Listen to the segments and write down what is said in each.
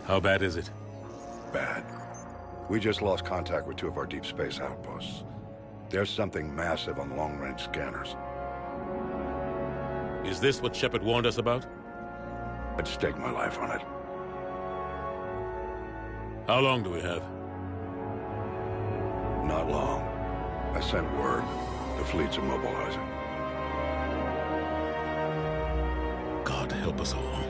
How bad is it? Bad. We just lost contact with 2 of our deep space outposts. There's something massive on long-range scanners. Is this what Shepard warned us about? I'd stake my life on it. How long do we have? Not long. I sent word. The fleet's immobilizing. God help us all.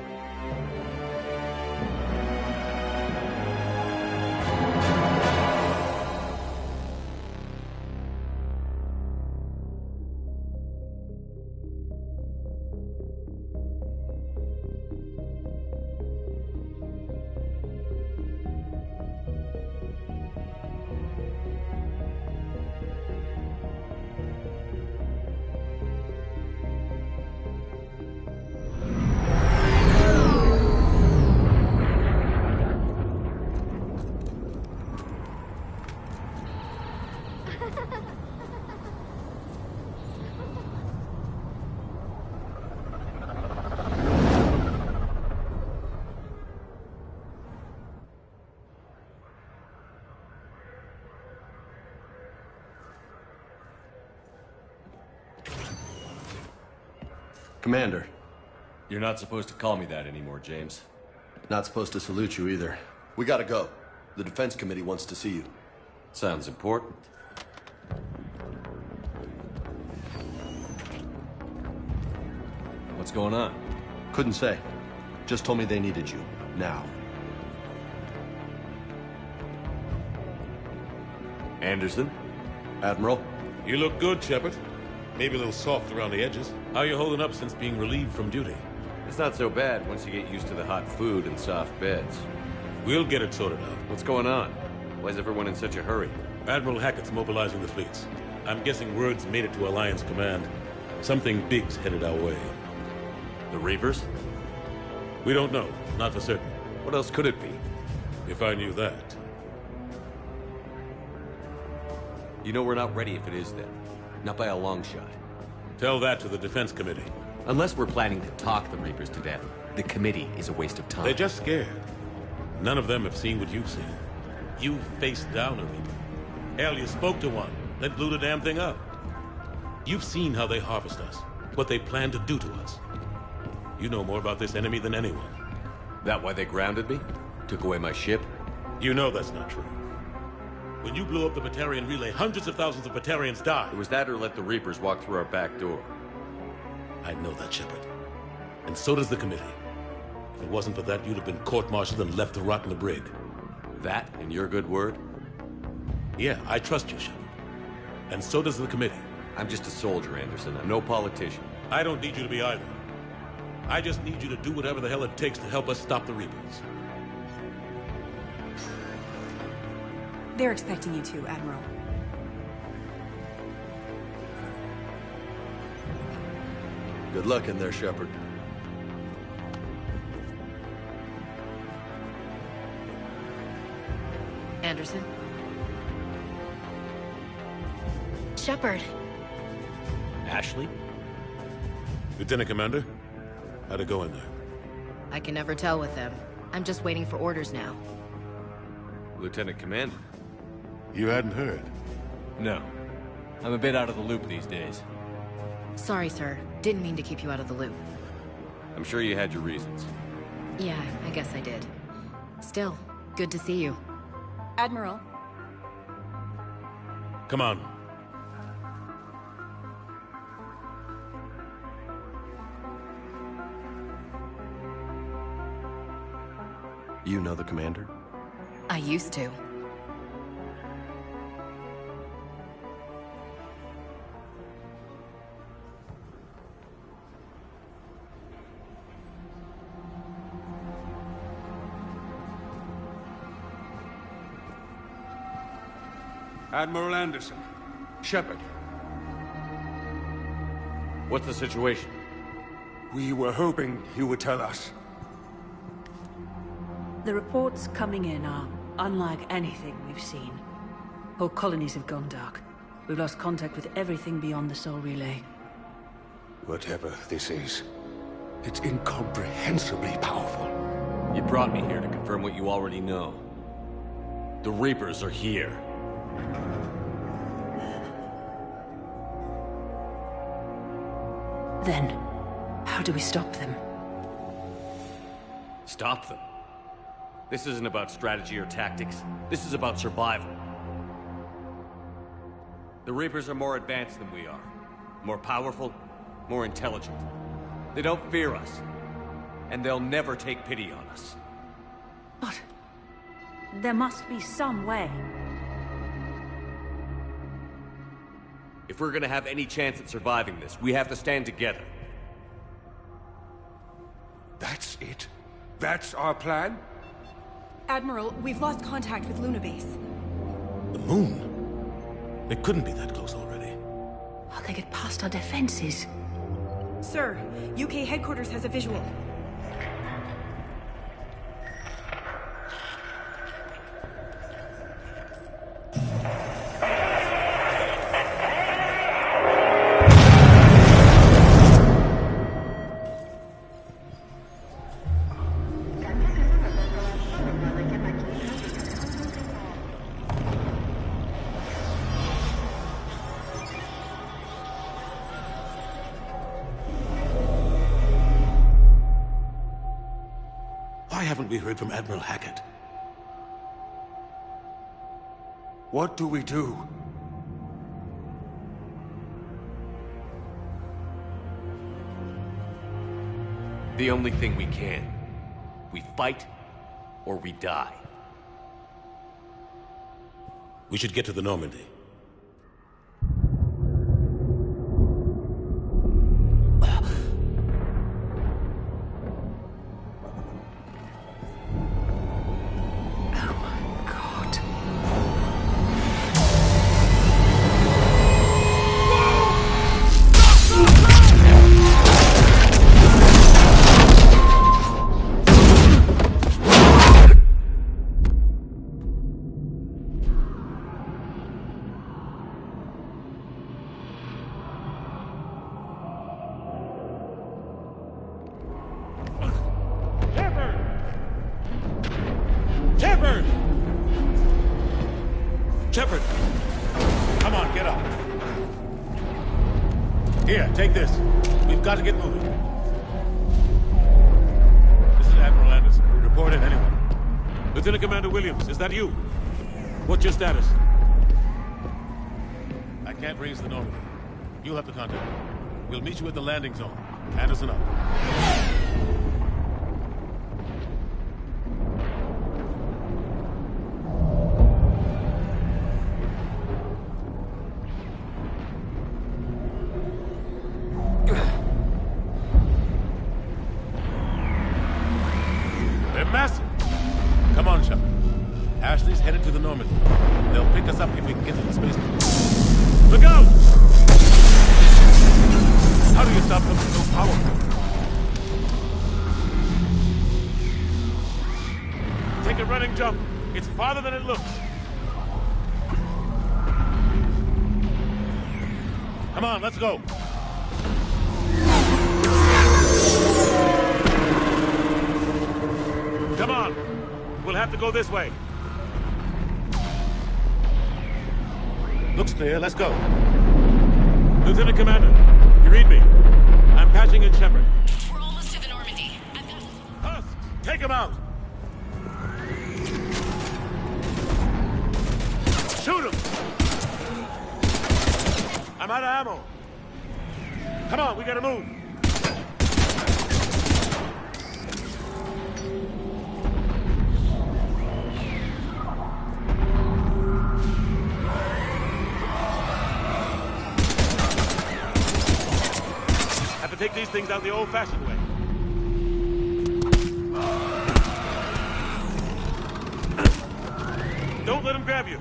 Commander. You're not supposed to call me that anymore, James. Not supposed to salute you either. We gotta go. The Defense Committee wants to see you. Sounds important. What's going on? Couldn't say. Just told me they needed you. Now. Anderson? Admiral? You look good, Shepard. Maybe a little soft around the edges. How are you holding up since being relieved from duty? It's not so bad once you get used to the hot food and soft beds. We'll get it sorted out. What's going on? Why is everyone in such a hurry? Admiral Hackett's mobilizing the fleets. I'm guessing word's made it to Alliance Command. Something big's headed our way. The Reapers? We don't know. Not for certain. What else could it be? If I knew that. You know we're not ready if it is then. Not by a long shot. Tell that to the Defense Committee. Unless we're planning to talk the Reapers to death, the committee is a waste of time. They're just scared. None of them have seen what you've seen. You faced down a Reaper. Hell, you spoke to one, then blew the damn thing up. You've seen how they harvest us, what they plan to do to us. You know more about this enemy than anyone. That why they grounded me? Took away my ship? You know that's not true. When you blew up the Batarian relay, hundreds of thousands of Batarians died. It was that or let the Reapers walk through our back door. I know that, Shepard. And so does the committee. If it wasn't for that, you'd have been court-martialed and left to rot in the brig. That and your good word? Yeah, I trust you, Shepard. And so does the committee. I'm just a soldier, Anderson. I'm no politician. I don't need you to be either. I just need you to do whatever the hell it takes to help us stop the Reapers. They're expecting you to, Admiral. Good luck in there, Shepard. Anderson? Shepard. Ashley? Lieutenant Commander, how'd it go in there? I can never tell with them. I'm just waiting for orders now. Lieutenant Commander? You hadn't heard. No. I'm a bit out of the loop these days. Sorry, sir. Didn't mean to keep you out of the loop. I'm sure you had your reasons. Yeah, I guess I did. Still, good to see you. Admiral. Come on. You know the commander? I used to. Admiral Anderson. Shepard. What's the situation? We were hoping you would tell us. The reports coming in are unlike anything we've seen. Whole colonies have gone dark. We've lost contact with everything beyond the Sol Relay. Whatever this is, it's incomprehensibly powerful. You brought me here to confirm what you already know. The Reapers are here. Then, how do we stop them? Stop them? This isn't about strategy or tactics. This is about survival. The Reapers are more advanced than we are. More powerful, more intelligent. They don't fear us. And they'll never take pity on us. But there must be some way. If we're gonna have any chance at surviving this, we have to stand together. That's it? That's our plan? Admiral, we've lost contact with Luna Base. The moon? They couldn't be that close already. How'd they get past our defenses? Sir, UK headquarters has a visual. Why haven't we heard from Admiral Hackett? What do we do? The only thing we can. We fight, or we die. We should get to the Normandy. Shepard! Shepard! Come on, get up. Here, take this. We've got to get moving. This is Admiral Anderson. Report in, anyone. Lieutenant Commander Williams, is that you? What's your status? I can't raise the Normandy. You'll have to contact me. We'll meet you at the landing zone. Anderson up. They're massive. Come on, Shepard. Ashley's headed to the Normandy. They'll pick us up if we can get to the spaceport. Look out! How do you stop them so powerful? Take a running jump. It's farther than it looks. Come on, let's go. Come on. We'll have to go this way. Looks clear. Let's go. Lieutenant Commander, you read me? I'm patching in Shepard. We're almost to the Normandy. I've got... Husk, take him out. Shoot him. I'm out of ammo. Come on, we gotta move. Have to take these things out the old-fashioned way. Don't let him grab you.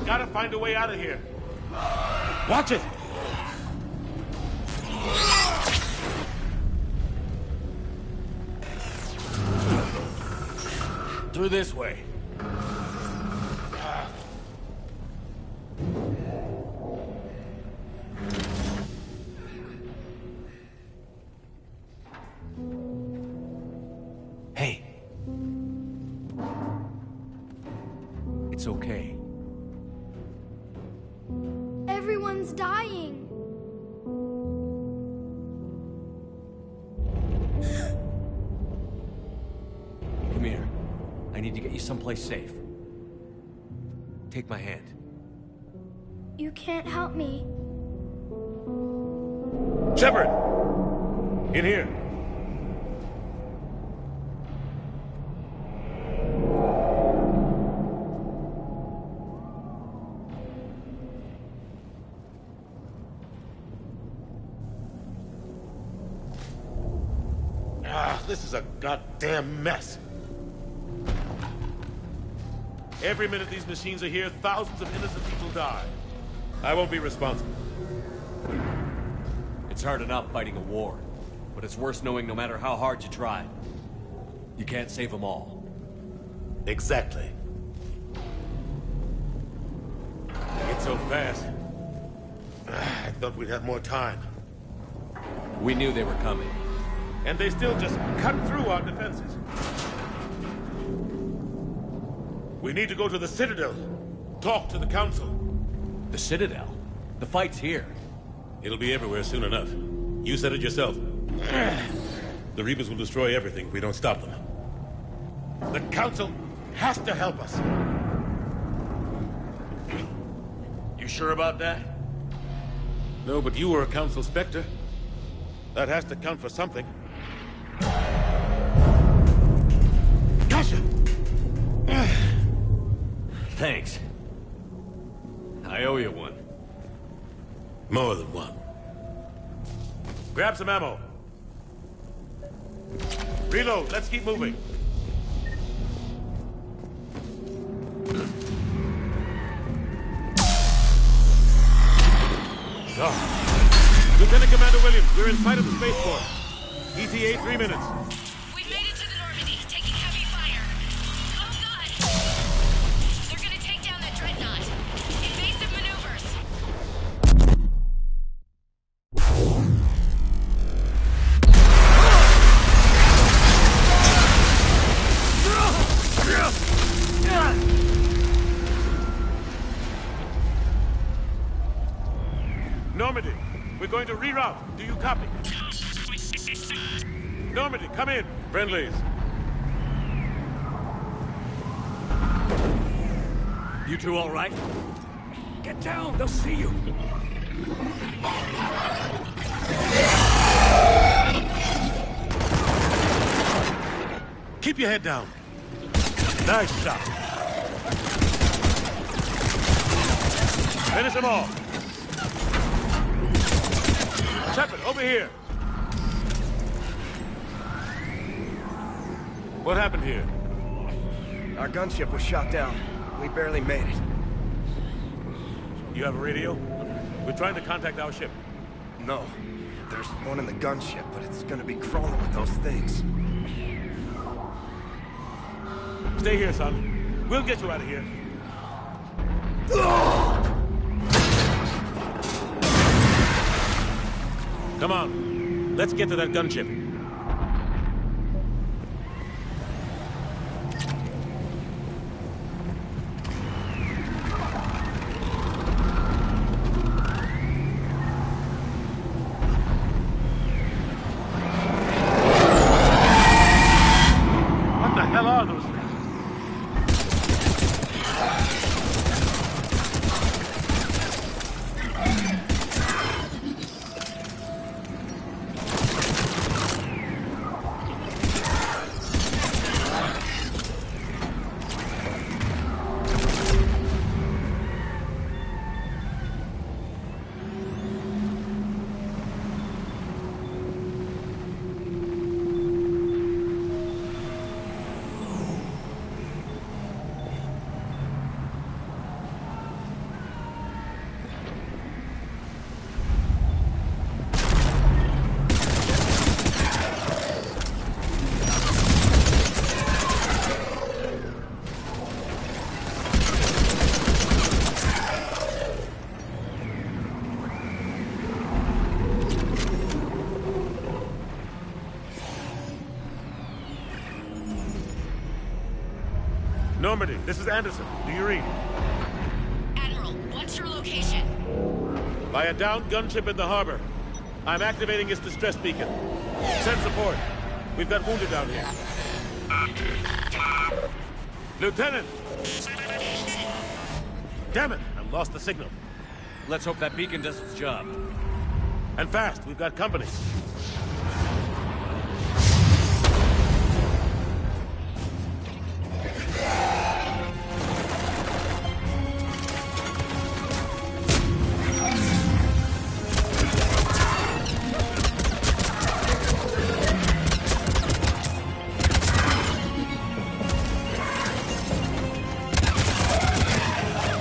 Gotta find a way out of here. Watch it! Through this way. Hey. It's okay. Everyone's dying. Come here. I need to get you someplace safe. Take my hand. You can't help me. Shepard! In here. This is a goddamn mess. Every minute these machines are here, thousands of innocent people die. I won't be responsible. It's hard enough fighting a war, but it's worse knowing no matter how hard you try, you can't save them all. Exactly. It's so fast. I thought we'd have more time. We knew they were coming. And they still just cut through our defenses. We need to go to the Citadel. Talk to the Council. The Citadel? The fight's here. It'll be everywhere soon enough. You said it yourself. The Reapers will destroy everything if we don't stop them. The Council has to help us. You sure about that? No, but you were a Council Spectre. That has to count for something. Gotcha! Thanks. I owe you one. More than one. Grab some ammo. Reload. Let's keep moving. Oh. Lieutenant Commander Williams, we're in sight of the spaceport. ETA 3 minutes. We've made it to the Normandy, taking heavy fire. Oh God! They're gonna take down that dreadnought. Invasive maneuvers. Normandy, we're going to reroute. Do you copy? Normandy, come in. Friendlies. You two all right? Get down, they'll see you. Keep your head down. Nice shot. Finish them all. Shepard, over here. What happened here? Our gunship was shot down. We barely made it. You have a radio? We're trying to contact our ship. No. There's one in the gunship, but it's gonna be crawling with those things. Stay here, son. We'll get you out of here. Come on. Let's get to that gunship. What the hell are those things? Normandy, this is Anderson. Do you read? Admiral, what's your location? By a downed gunship in the harbor. I'm activating its distress beacon. Send support. We've got wounded down here. Lieutenant! Damn it! I've lost the signal. Let's hope that beacon does its job. And fast, we've got company.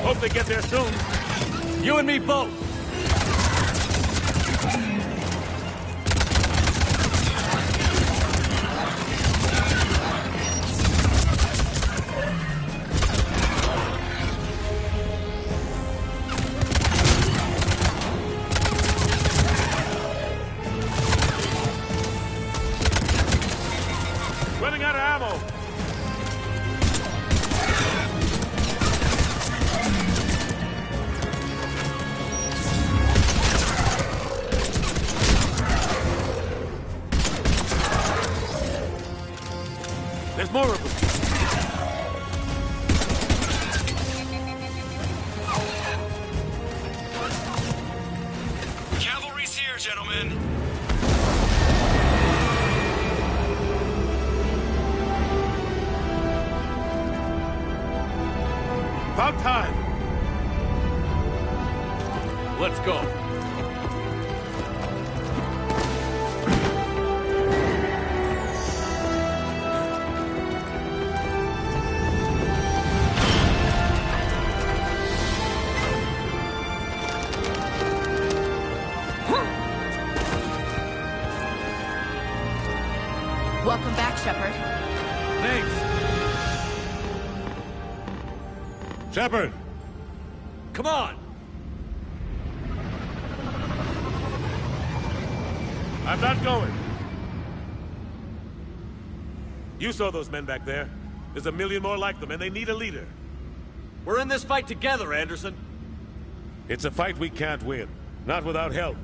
Hope they get there soon. You and me both! Running out of ammo. There's more of them. Cavalry's here, gentlemen. About time. Let's go. Welcome back, Shepard. Thanks. Shepard! Come on! I'm not going. You saw those men back there. There's a million more like them, and they need a leader. We're in this fight together, Anderson. It's a fight we can't win. Not without help.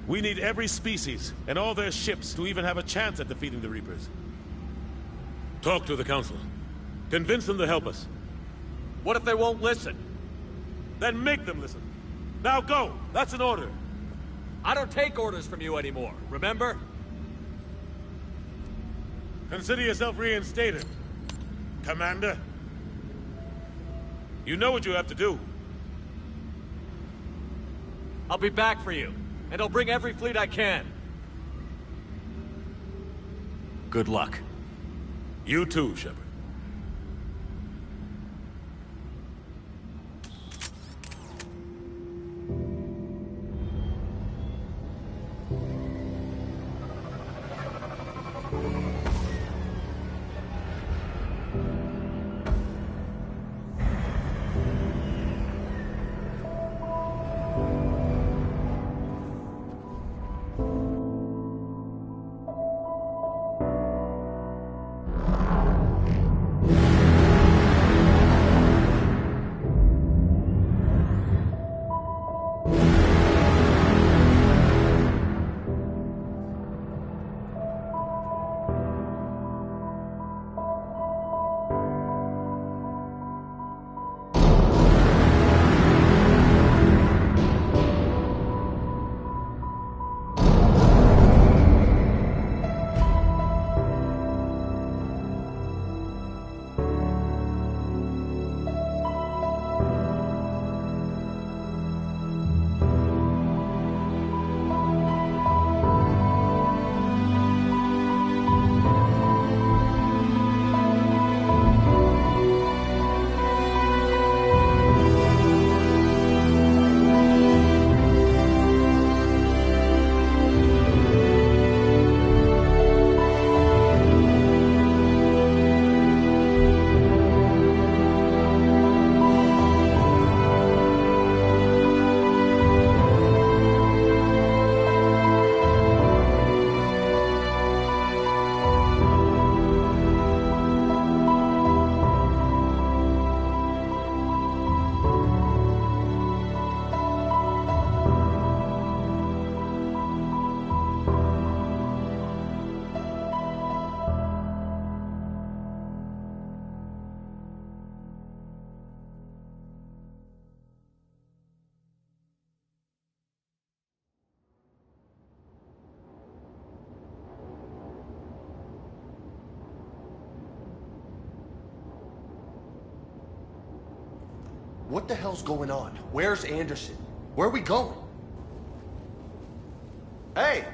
We need every species and all their ships to even have a chance at defeating the Reapers. Talk to the Council. Convince them to help us. What if they won't listen? Then make them listen. Now go! That's an order. I don't take orders from you anymore, remember? Consider yourself reinstated, Commander. You know what you have to do. I'll be back for you, and I'll bring every fleet I can. Good luck. You too, Shepard. What the hell's going on? Where's Anderson? Where are we going? Hey!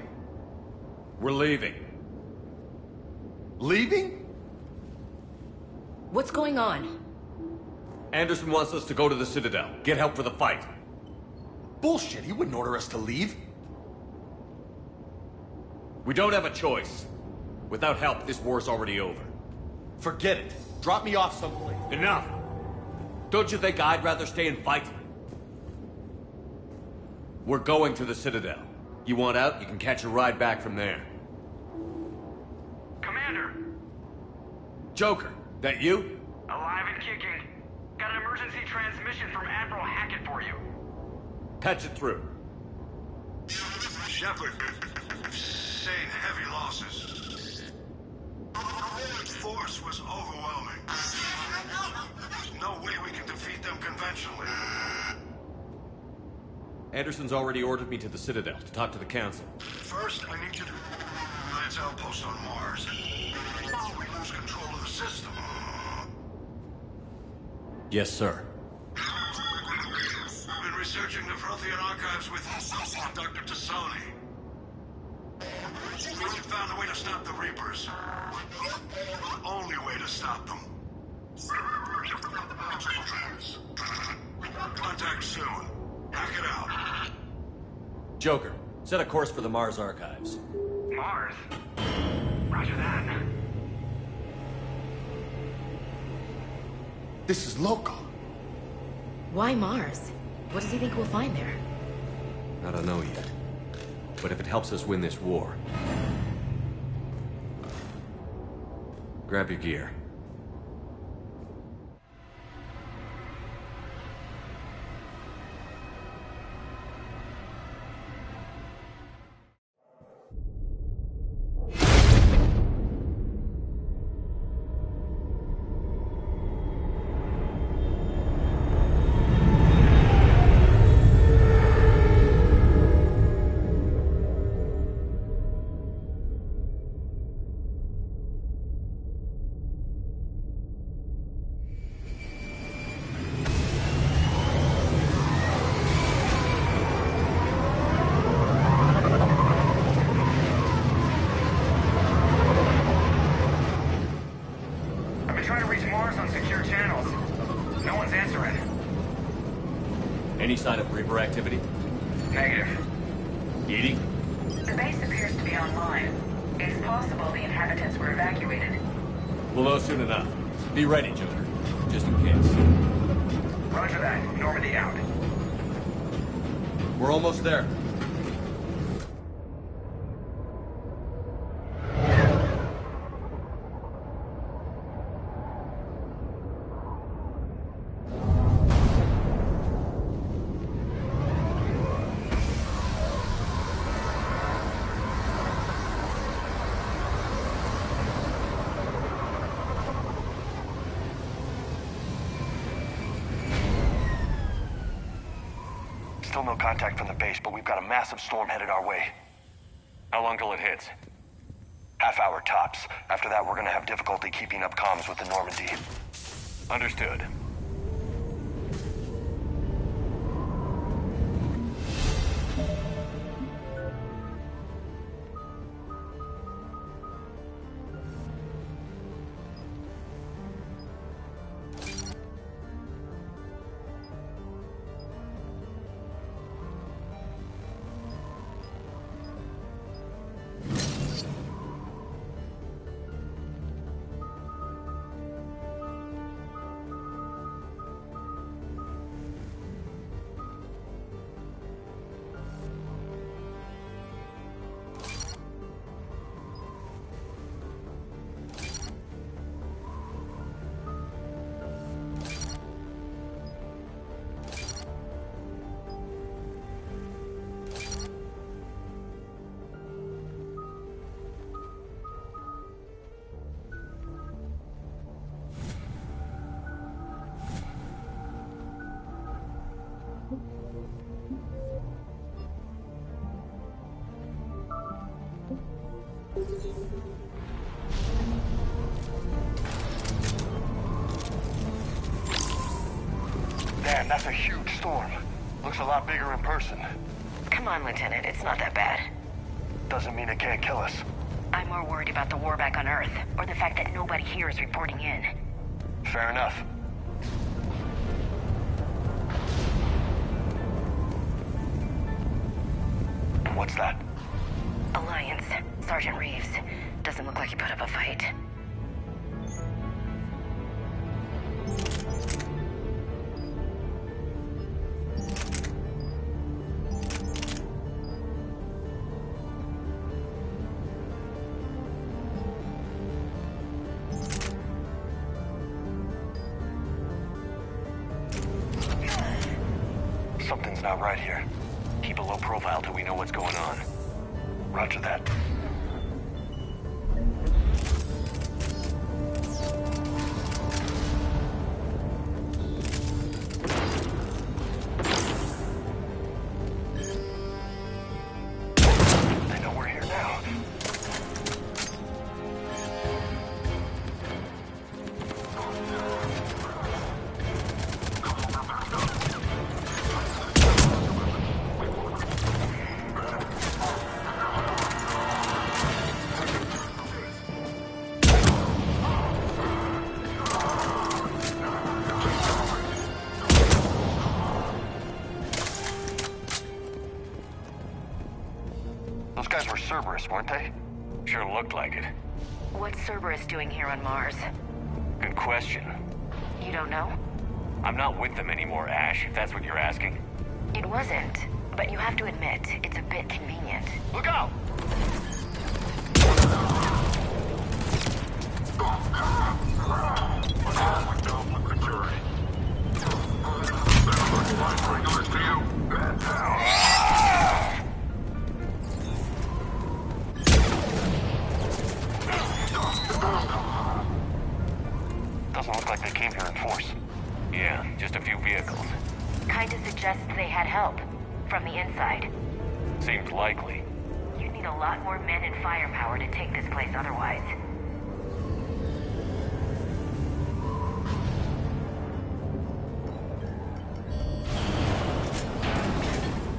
We're leaving. Leaving? What's going on? Anderson wants us to go to the Citadel. Get help for the fight. Bullshit, he wouldn't order us to leave. We don't have a choice. Without help, this war's already over. Forget it. Drop me off someplace. Enough! Don't you think I'd rather stay and fight? We're going to the Citadel. You want out, you can catch a ride back from there. Commander! Joker, that you? Alive and kicking. Got an emergency transmission from Admiral Hackett for you. Patch it through. Shepard, sustained heavy losses. Force was overwhelming. There's no way we can defeat them conventionally. Anderson's already ordered me to the Citadel to talk to the Council. First, I need you to lance outposts on Mars. We lose control of the system. Yes, sir. We've been researching the Prothean archives with Dr. Tassoni. We found a way to stop the Reapers. The only way to stop them. Contact soon. Hack it out. Joker, set a course for the Mars archives. Mars? Roger that. This is local. Why Mars? What does he think we'll find there? I don't know yet. But if it helps us win this war... Grab your gear. Any sign of Reaper activity? Negative. Edie? The base appears to be online. It's possible the inhabitants were evacuated. We'll know soon enough. Be ready, Joker. Just in case. Roger that. Normandy out. We're almost there. Still no contact from the base, but we've got a massive storm headed our way. How long till it hits? Half hour tops. After that, we're gonna have difficulty keeping up comms with the Normandy. Understood. Damn, that's a huge storm. Looks a lot bigger in person. Come on, Lieutenant, it's not that bad. Doesn't mean it can't kill us. I'm more worried about the war back on Earth, or the fact that nobody here is reporting in. Fair enough. What's that? Alliance. Sergeant Reeves. Doesn't look like he put up a fight. Something's not right here. Keep a low profile till we know what's going on. Roger that. They know we're here now. Those guys were Cerberus, weren't they? Sure looked like it. What's Cerberus doing here on Mars? Good question. You don't know? I'm not with them anymore, Ash, if that's what you're asking. It wasn't, but you have to admit, it's a bit convenient. Look out! Doesn't look like they came here in force. Yeah, just a few vehicles. Kinda suggests they had help. From the inside. Seems likely. You'd need a lot more men and firepower to take this place otherwise.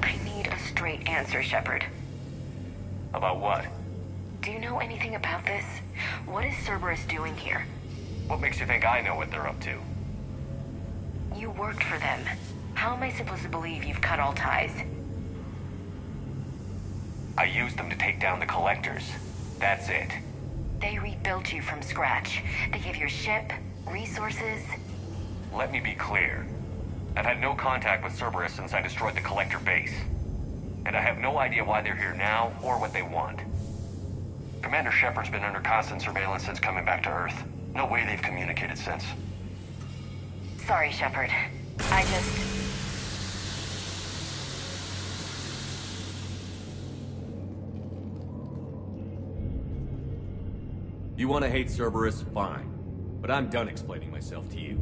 I need a straight answer, Shepard. About what? Do you know anything about this? What is Cerberus doing here? What makes you think I know what they're up to? You worked for them. How am I supposed to believe you've cut all ties? I used them to take down the collectors. That's it. They rebuilt you from scratch. They gave you a ship, resources. Let me be clear. I've had no contact with Cerberus since I destroyed the collector base. And I have no idea why they're here now or what they want. Commander Shepard's been under constant surveillance since coming back to Earth. No way they've communicated since. Sorry, Shepard. I just... You want to hate Cerberus? Fine. But I'm done explaining myself to you.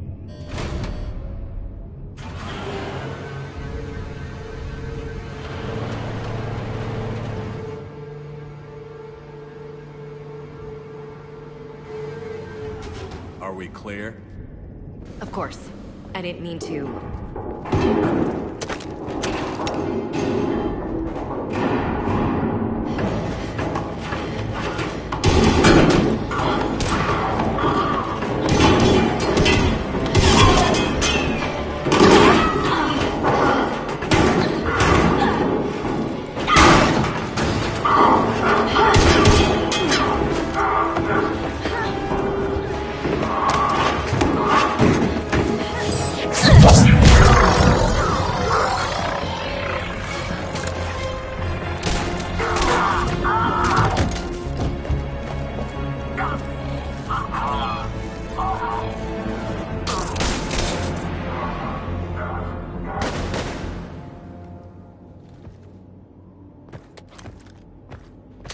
Are we clear? Of course. I didn't mean to...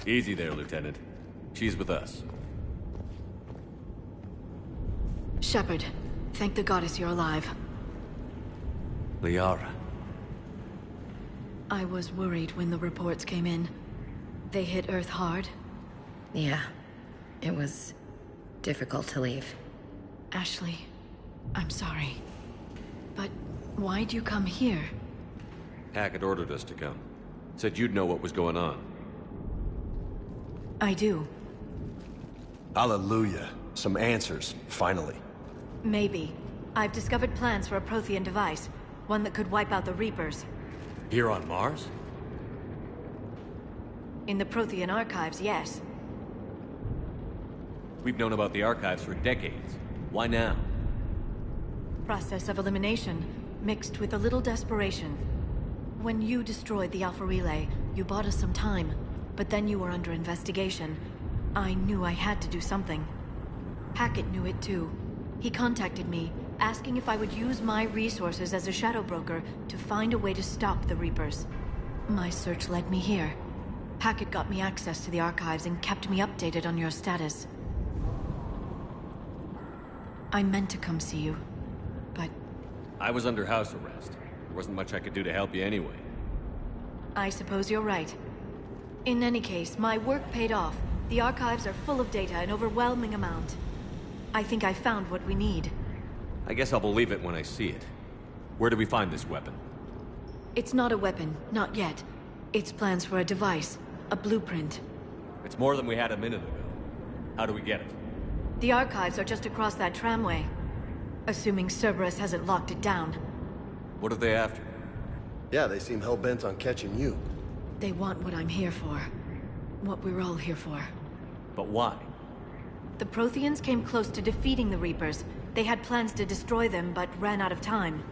Easy there, Lieutenant. She's with us. Shepard, thank the goddess you're alive. Liara. I was worried when the reports came in. They hit Earth hard. Yeah. It was difficult to leave. Ashley, I'm sorry. But Why'd you come here? Hackett ordered us to come. Said you'd know what was going on. I do. Hallelujah. Some answers, finally. Maybe. I've discovered plans for a Prothean device. One that could wipe out the Reapers. Here on Mars? In the Prothean archives, yes. We've known about the archives for decades. Why now? Process of elimination, mixed with a little desperation. When you destroyed the Alpha Relay, you bought us some time. But then you were under investigation. I knew I had to do something. Hackett knew it too. He contacted me, asking if I would use my resources as a shadow broker to find a way to stop the Reapers. My search led me here. Hackett got me access to the archives and kept me updated on your status. I meant to come see you, but... I was under house arrest. There wasn't much I could do to help you anyway. I suppose you're right. In any case, my work paid off. The archives are full of data, an overwhelming amount. I think I found what we need. I guess I'll believe it when I see it. Where do we find this weapon? It's not a weapon, not yet. It's plans for a device, a blueprint. It's more than we had a minute ago. How do we get it? The archives are just across that tramway. Assuming Cerberus hasn't locked it down. What are they after? Yeah, they seem hell-bent on catching you. They want what I'm here for. What we're all here for. But why? The Protheans came close to defeating the Reapers. They had plans to destroy them, but ran out of time.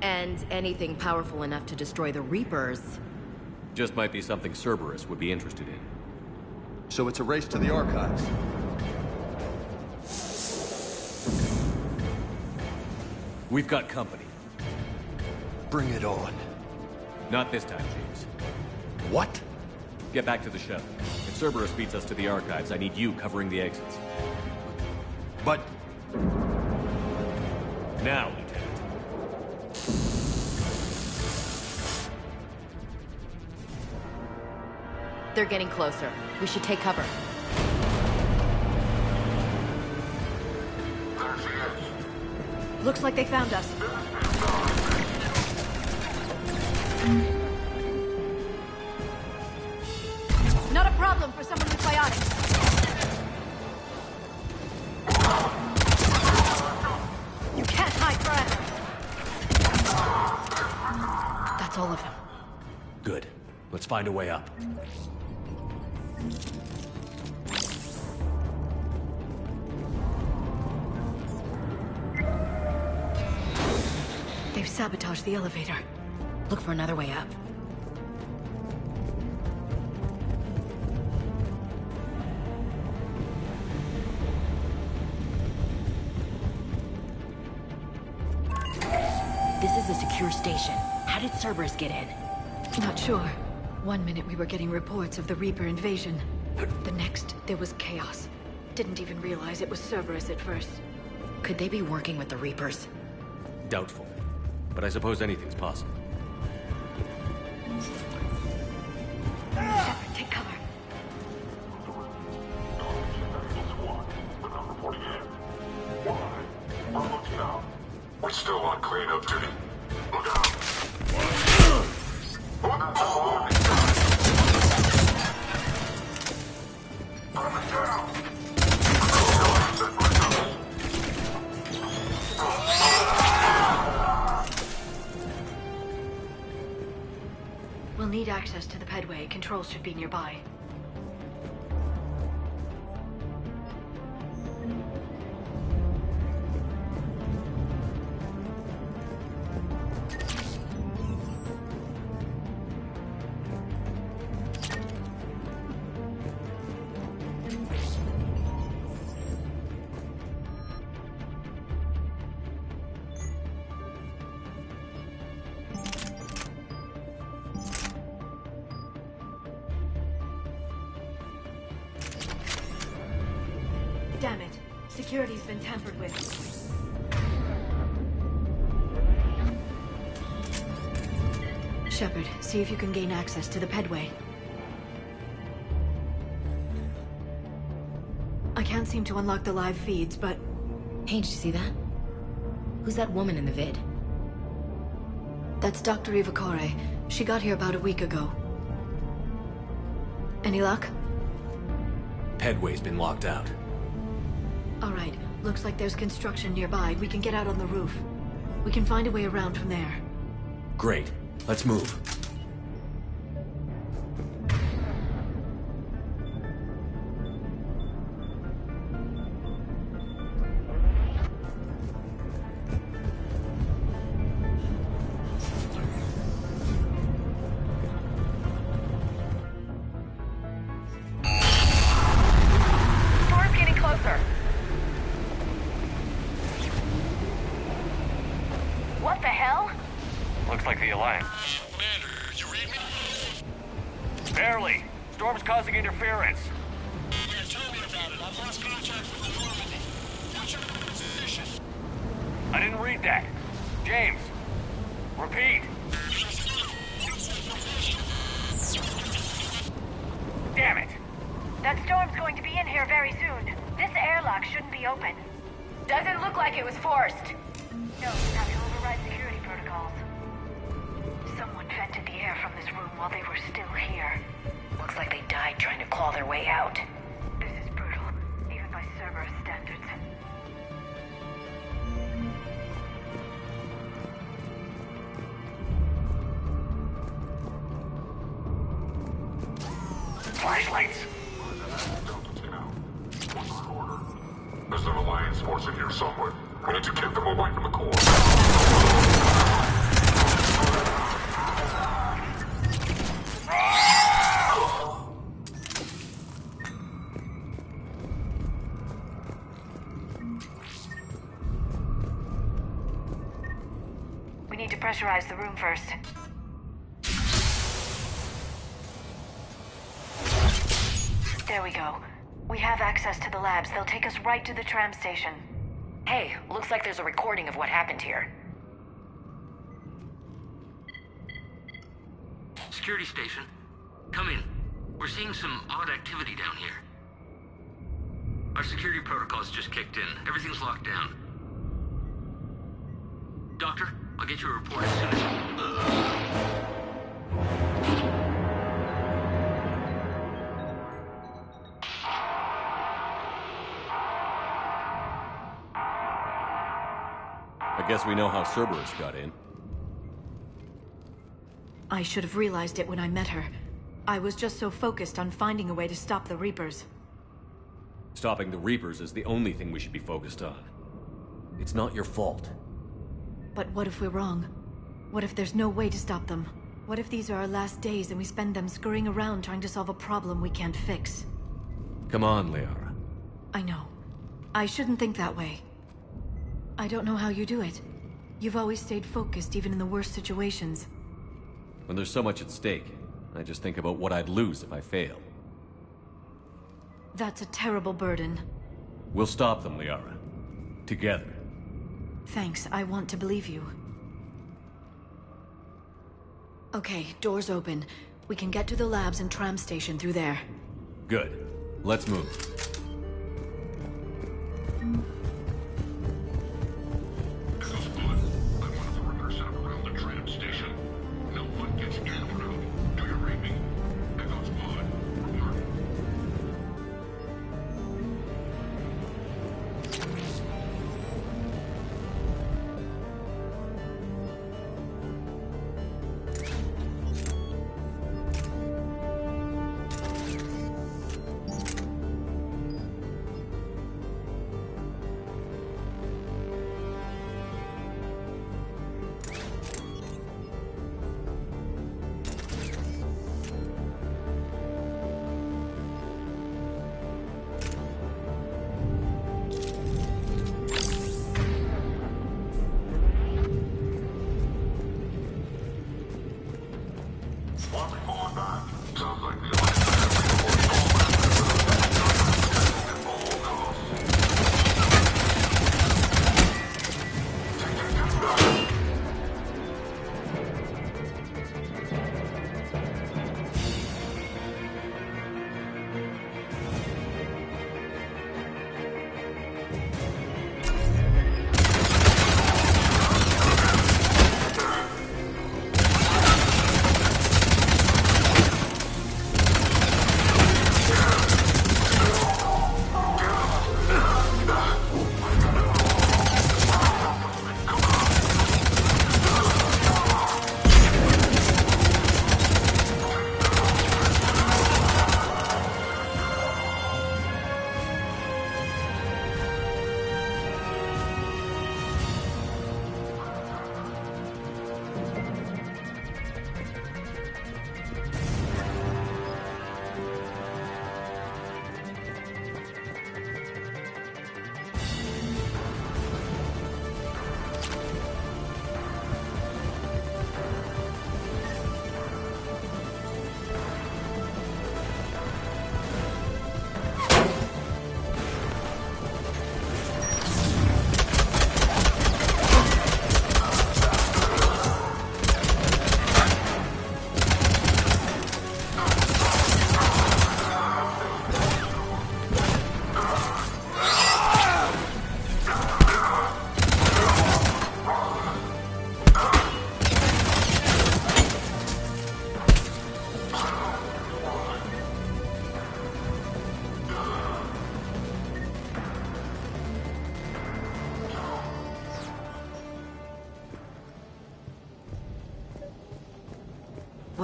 And anything powerful enough to destroy the Reapers... Just might be something Cerberus would be interested in. So it's a race to the archives. We've got company. Bring it on. Not this time, James. What? Get back to the shuttle. If Cerberus beats us to the archives, I need you covering the exits. But... Now, Lieutenant. They're getting closer. We should take cover. Looks like they found us. Not a problem for someone with biotics. You can't hide forever. That's all of them. Good. Let's find a way up. They've sabotaged the elevator. Look for another way up. This is a secure station. How did Cerberus get in? Not sure. One minute we were getting reports of the Reaper invasion. The next, there was chaos. Didn't even realize it was Cerberus at first. Could they be working with the Reapers? Doubtful. But I suppose anything's possible. Shepard, take cover. We're still on cleanup duty. Look out! We'll need access to the pedway. Controls should be nearby. Damn it. Security's been tampered with. Shepard, see if you can gain access to the pedway. I can't seem to unlock the live feeds, but... Hey, did you see that? Who's that woman in the vid? That's Dr. Ivacore. She got here about a week ago. Any luck? Headway's been locked out. Alright, looks like there's construction nearby. We can get out on the roof. We can find a way around from there. Great. Let's move. Flashlights! There's an Alliance force in here somewhere. We need to get them away from the core. We need to pressurize the room first. There we go. We have access to the labs. They'll take us right to the tram station. Hey, looks like there's a recording of what happened here. Security station. Come in. We're seeing some odd activity down here. Our security protocols just kicked in. Everything's locked down. Doctor, I'll get you a report as soon as... I guess we know how Cerberus got in. I should have realized it when I met her. I was just so focused on finding a way to stop the Reapers. Stopping the Reapers is the only thing we should be focused on. It's not your fault. But what if we're wrong? What if there's no way to stop them? What if these are our last days and we spend them scurrying around trying to solve a problem we can't fix? Come on, Liara. I know. I shouldn't think that way. I don't know how you do it. You've always stayed focused even in the worst situations. When there's so much at stake, I just think about what I'd lose if I fail. That's a terrible burden. We'll stop them, Liara. Together. Thanks, I want to believe you. Okay, doors open. We can get to the labs and tram station through there. Good. Let's move.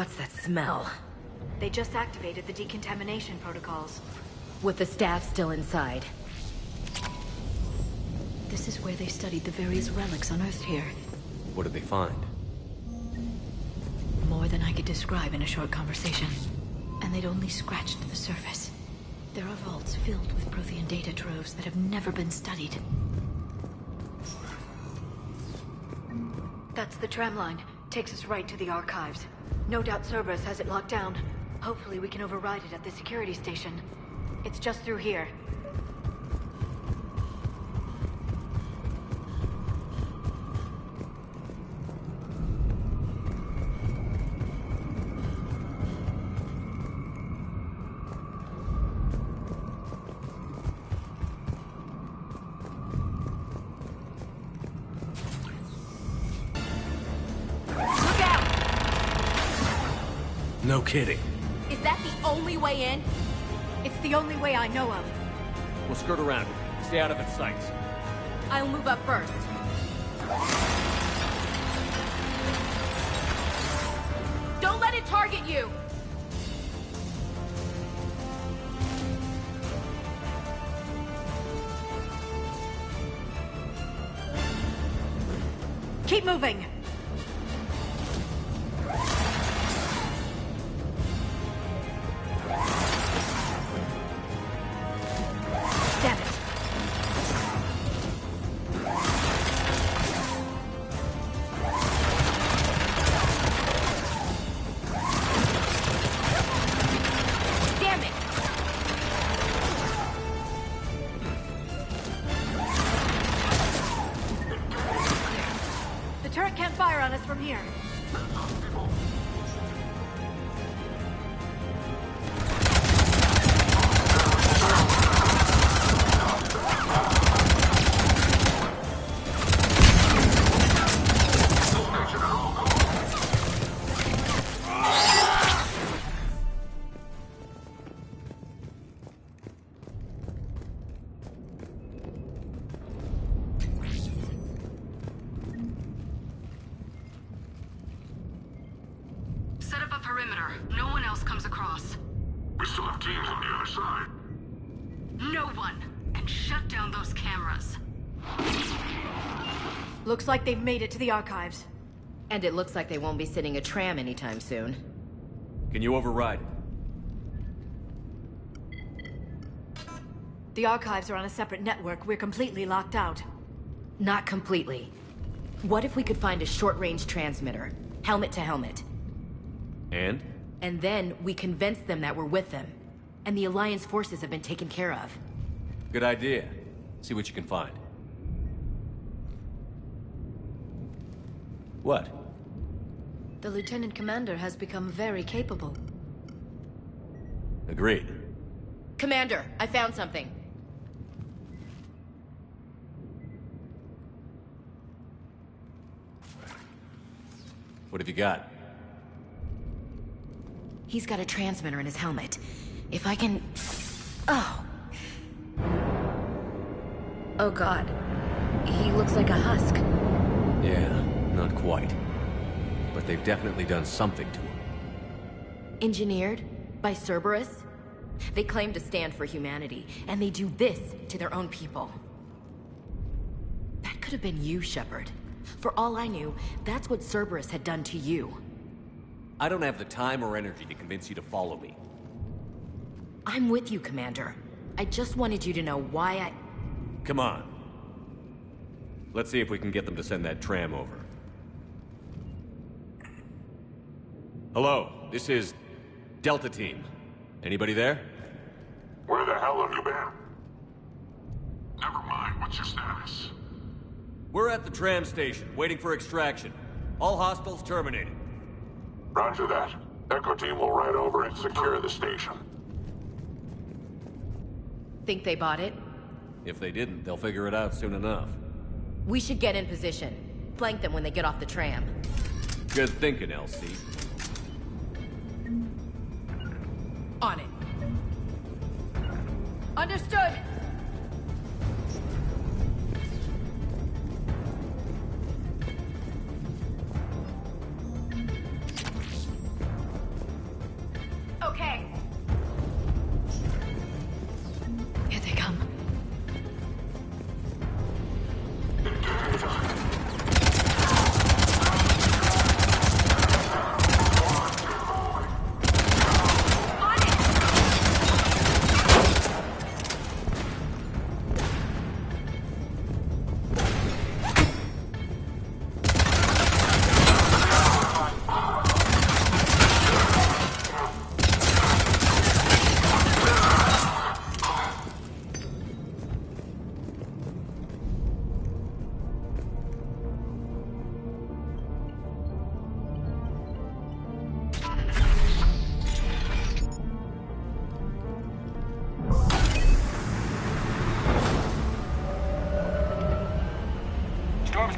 What's that smell? They just activated the decontamination protocols. With the staff still inside. This is where they studied the various relics unearthed here. What did they find? More than I could describe in a short conversation. And they'd only scratched the surface. There are vaults filled with Prothean data troves that have never been studied. That's the tram line. Takes us right to the archives. No doubt Cerberus has it locked down. Hopefully we can override it at the security station. It's just through here. No kidding. Is that the only way in? It's the only way I know of. We'll skirt around it. Stay out of its sights. I'll move up first. Don't let it target you! Keep moving! Looks like they've made it to the archives. And it looks like they won't be sitting a tram anytime soon. Can you override it? The archives are on a separate network. We're completely locked out. Not completely. What if we could find a short-range transmitter? Helmet to helmet. And? And then we convince them that we're with them. And the Alliance forces have been taken care of. Good idea. See what you can find. What? The Lieutenant Commander has become very capable. Agreed. Commander, I found something. What have you got? He's got a transmitter in his helmet. If I can... Oh. Oh God. He looks like a husk. Yeah, not quite. But they've definitely done something to him. Engineered? By Cerberus? They claim to stand for humanity, and they do this to their own people. That could have been you, Shepard. For all I knew, that's what Cerberus had done to you. I don't have the time or energy to convince you to follow me. I'm with you, Commander. I just wanted you to know why I... Come on. Let's see if we can get them to send that tram over. Hello, this is Delta Team. Anybody there? Where the hell have you been? Never mind, what's your status? We're at the tram station, waiting for extraction. All hostiles terminated. Roger that. Echo Team will ride over and secure the station. Think they bought it? If they didn't, they'll figure it out soon enough. We should get in position. Flank them when they get off the tram. Good thinking, LC. On it. Understood!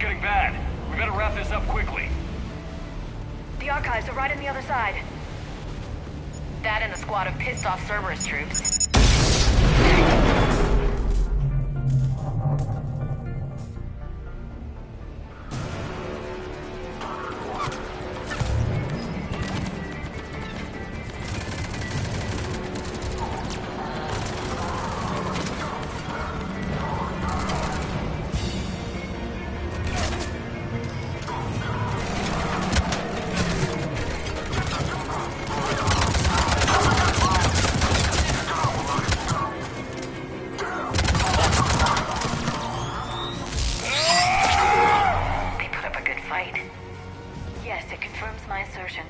getting bad. We better wrap this up quickly. The archives are right on the other side. That and a squad of pissed-off Cerberus troops.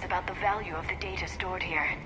About the value of the data stored here.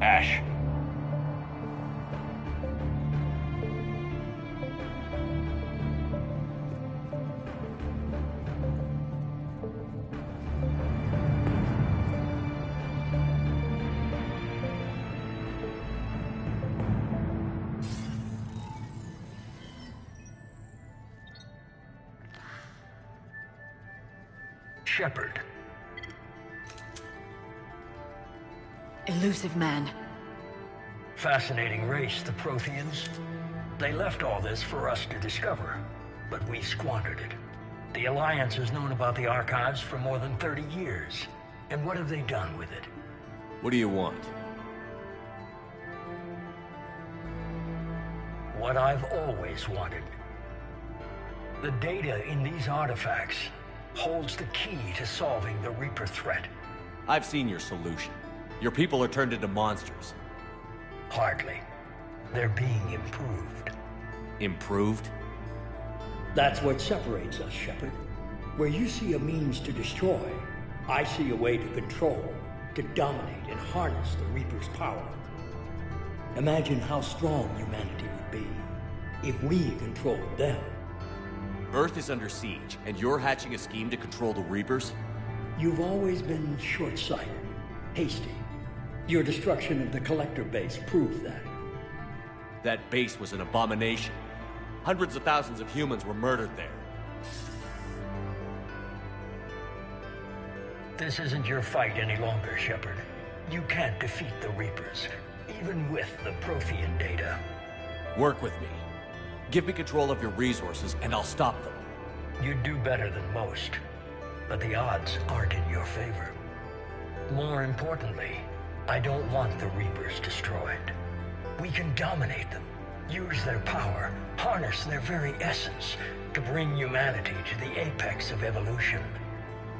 Ash. Shepard. Elusive man. Fascinating race, the Protheans. They left all this for us to discover, but we squandered it. The Alliance has known about the archives for more than 30 years. And what have they done with it? What do you want? What I've always wanted. The data in these artifacts holds the key to solving the Reaper threat. I've seen your solution. Your people are turned into monsters. Hardly. They're being improved. Improved? That's what separates us, Shepard. Where you see a means to destroy, I see a way to control, to dominate and harness the Reaper's power. Imagine how strong humanity would be if we controlled them. Earth is under siege, and you're hatching a scheme to control the Reapers? You've always been short-sighted, hasty. Your destruction of the Collector base proved that. That base was an abomination. Hundreds of thousands of humans were murdered there. This isn't your fight any longer, Shepard. You can't defeat the Reapers, even with the Prothean data. Work with me. Give me control of your resources, and I'll stop them. You'd do better than most, but the odds aren't in your favor. More importantly, I don't want the Reapers destroyed. We can dominate them, use their power, harness their very essence to bring humanity to the apex of evolution.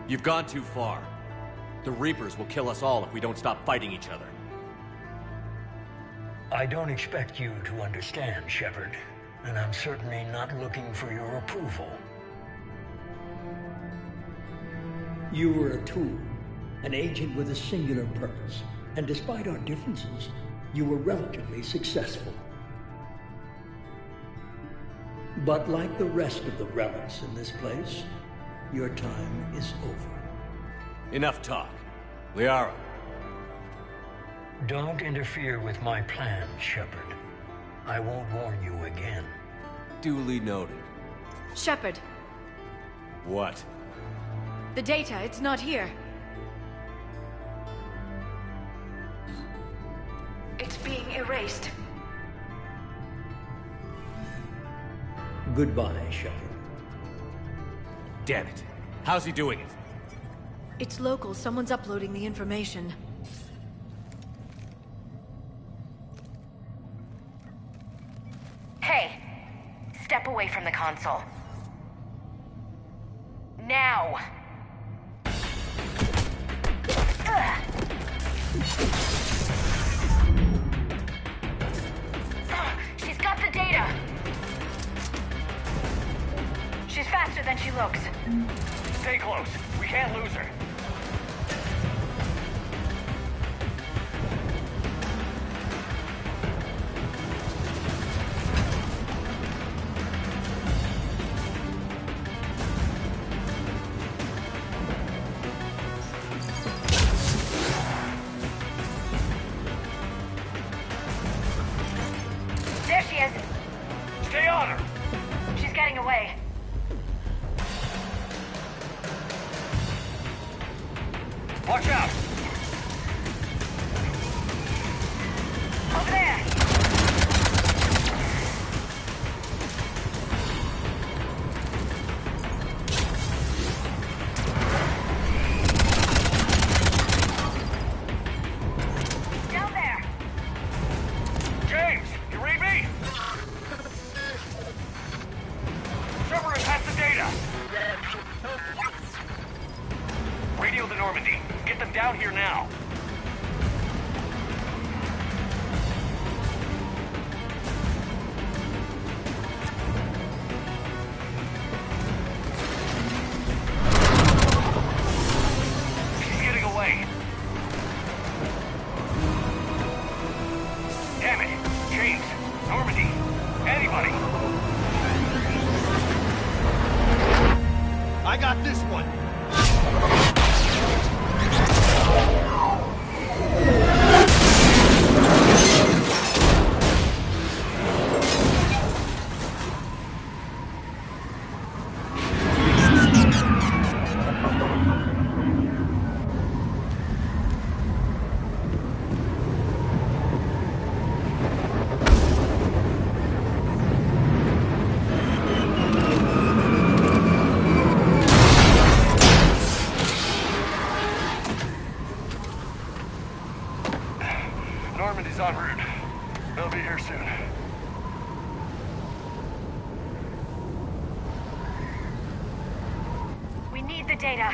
You've gone too far. The Reapers will kill us all if we don't stop fighting each other. I don't expect you to understand, Shepard. and I'm certainly not looking for your approval. You were a tool, an agent with a singular purpose, and despite our differences, you were relatively successful. But like the rest of the relics in this place, your time is over. Enough talk. Liara. Don't interfere with my plans, Shepard. I won't warn you again. Duly noted. Shepard, What? the data, it's not here. It's being erased. Goodbye, Shepard. Damn it. How's he doing it? It's local. Someone's uploading the information. Hey, step away from the console. Now! She's got the data! She's faster than she looks. Stay close. We can't lose her. There she is. Stay on her. She's getting away. Watch out. Over there. Down there. James, you read me? Shepard has the data. Radio the Normandy. Get them down here now. She's getting away. Damn it. James, Normandy, anybody. I got this one. Normandy's en route. They'll be here soon. We need the data.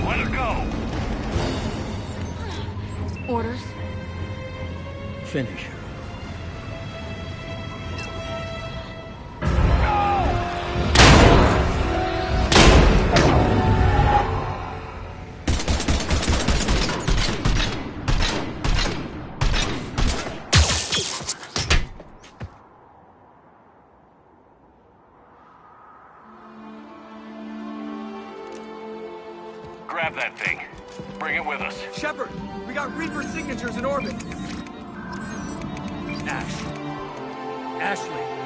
Let her go. Orders? Finish her. Grab that thing. Bring it with us. Shepard, we got Reaper signatures in orbit. Ashley.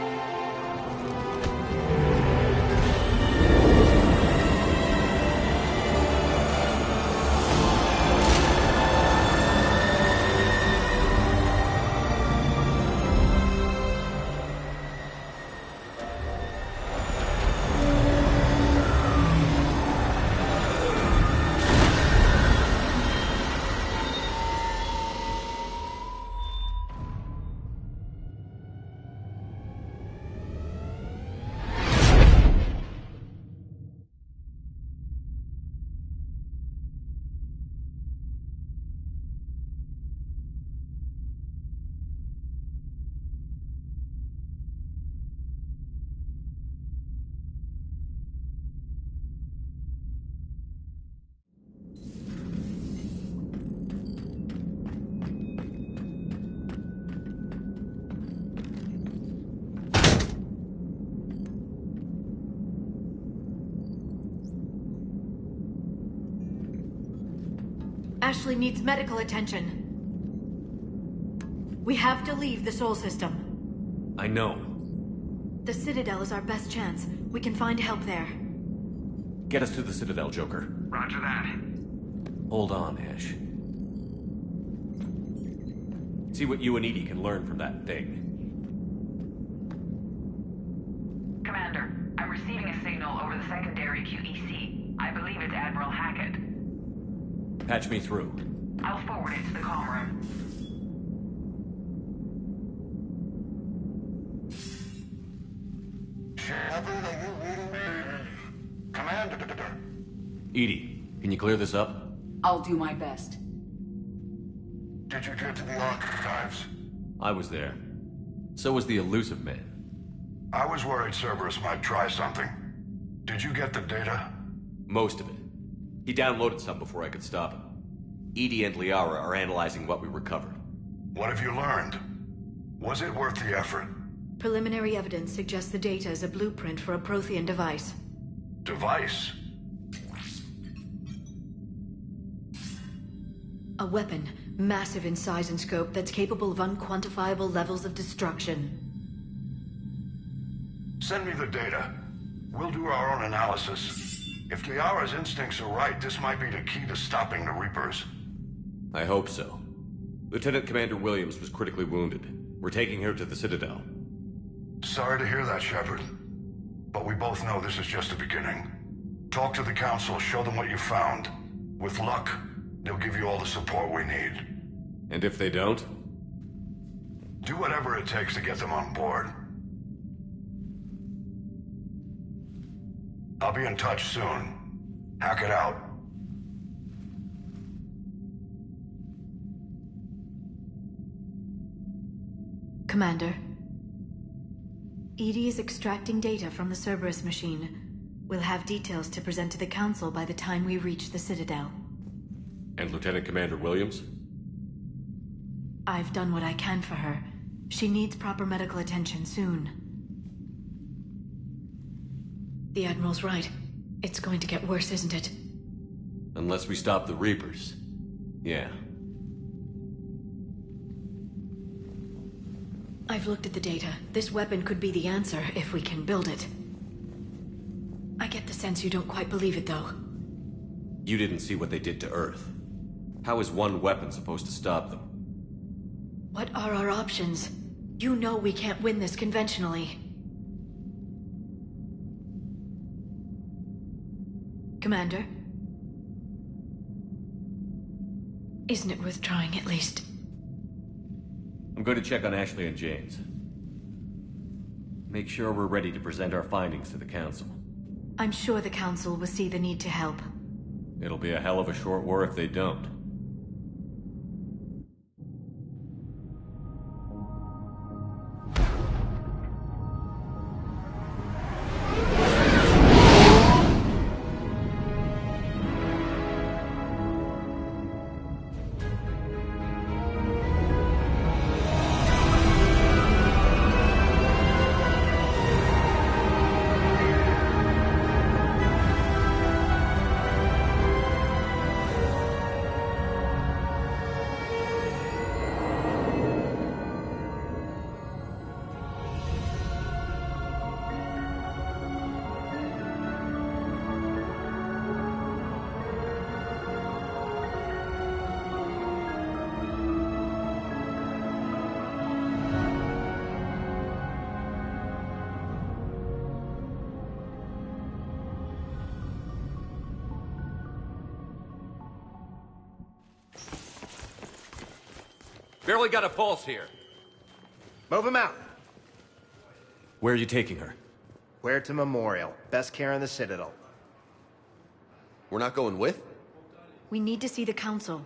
Ashley needs medical attention. We have to leave the Sol system. I know. The Citadel is our best chance. We can find help there. Get us to the Citadel, Joker. Roger that. Hold on, Ash. See what you and Edie can learn from that thing. Commander, I'm receiving a signal over the secondary QEC. I believe it's Admiral Hackett. Patch me through. I'll forward it to the comm room. Shepard, are you reading me? Commander. Edie, can you clear this up? I'll do my best. Did you get to the archives? I was there. So was the elusive man. I was worried Cerberus might try something. Did you get the data? Most of it. He downloaded some before I could stop him. Edie and Liara are analyzing what we recovered. What have you learned? Was it worth the effort? Preliminary evidence suggests the data is a blueprint for a Prothean device. Device? A weapon, massive in size and scope, that's capable of unquantifiable levels of destruction. Send me the data. We'll do our own analysis. If Liara's instincts are right, this might be the key to stopping the Reapers. I hope so. Lieutenant Commander Williams was critically wounded. We're taking her to the Citadel. Sorry to hear that, Shepard. But we both know this is just the beginning. Talk to the Council, show them what you found. With luck, they'll give you all the support we need. And if they don't? Do whatever it takes to get them on board. I'll be in touch soon. Hack it out. Commander. Edie is extracting data from the Cerberus machine. We'll have details to present to the Council by the time we reach the Citadel. And Lieutenant Commander Williams? I've done what I can for her. She needs proper medical attention soon. The Admiral's right. It's going to get worse, isn't it? Unless we stop the Reapers. Yeah. I've looked at the data. This weapon could be the answer if we can build it. I get the sense you don't quite believe it, though. You didn't see what they did to Earth. How is one weapon supposed to stop them? What are our options? You know we can't win this conventionally. Commander? Isn't it worth trying, at least? I'm going to check on Ashley and James. Make sure we're ready to present our findings to the Council. I'm sure the Council will see the need to help. It'll be a hell of a short war if they don't. Barely got a pulse here. Move him out. Where are you taking her? Where to Memorial. Best care in the Citadel. We're not going with? We need to see the Council.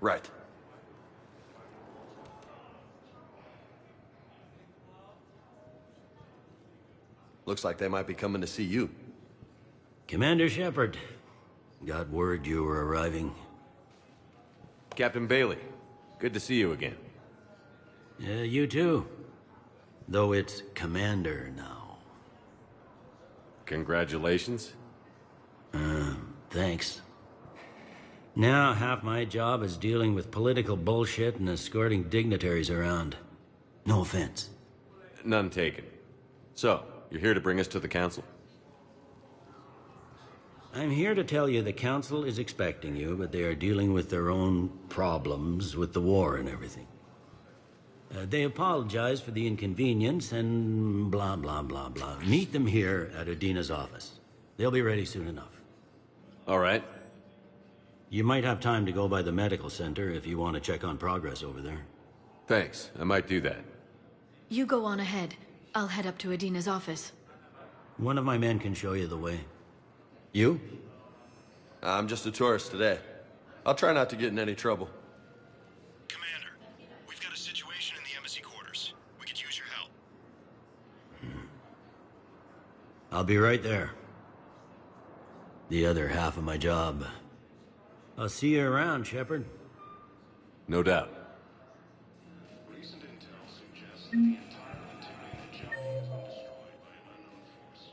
Right. Looks like they might be coming to see you. Commander Shepard. Got word you were arriving. Captain Bailey, good to see you again. You too. Though it's Commander now. Congratulations. Thanks. Now, half my job is dealing with political bullshit and escorting dignitaries around. No offense. None taken. So, you're here to bring us to the Council? I'm here to tell you the Council is expecting you, but they are dealing with their own problems with the war and everything. They apologize for the inconvenience and blah, blah, blah, blah. Meet them here at Udina's office. They'll be ready soon enough. All right. You might have time to go by the medical center if you want to check on progress over there. Thanks. I might do that. You go on ahead. I'll head up to Udina's office. One of my men can show you the way. You? I'm just a tourist today. I'll try not to get in any trouble. Commander, we've got a situation in the embassy quarters. We could use your help. I'll be right there. The other half of my job. I'll see you around, Shepard. No doubt. Recent intel suggests that the entire Intimidator job has been destroyed by an unknown force.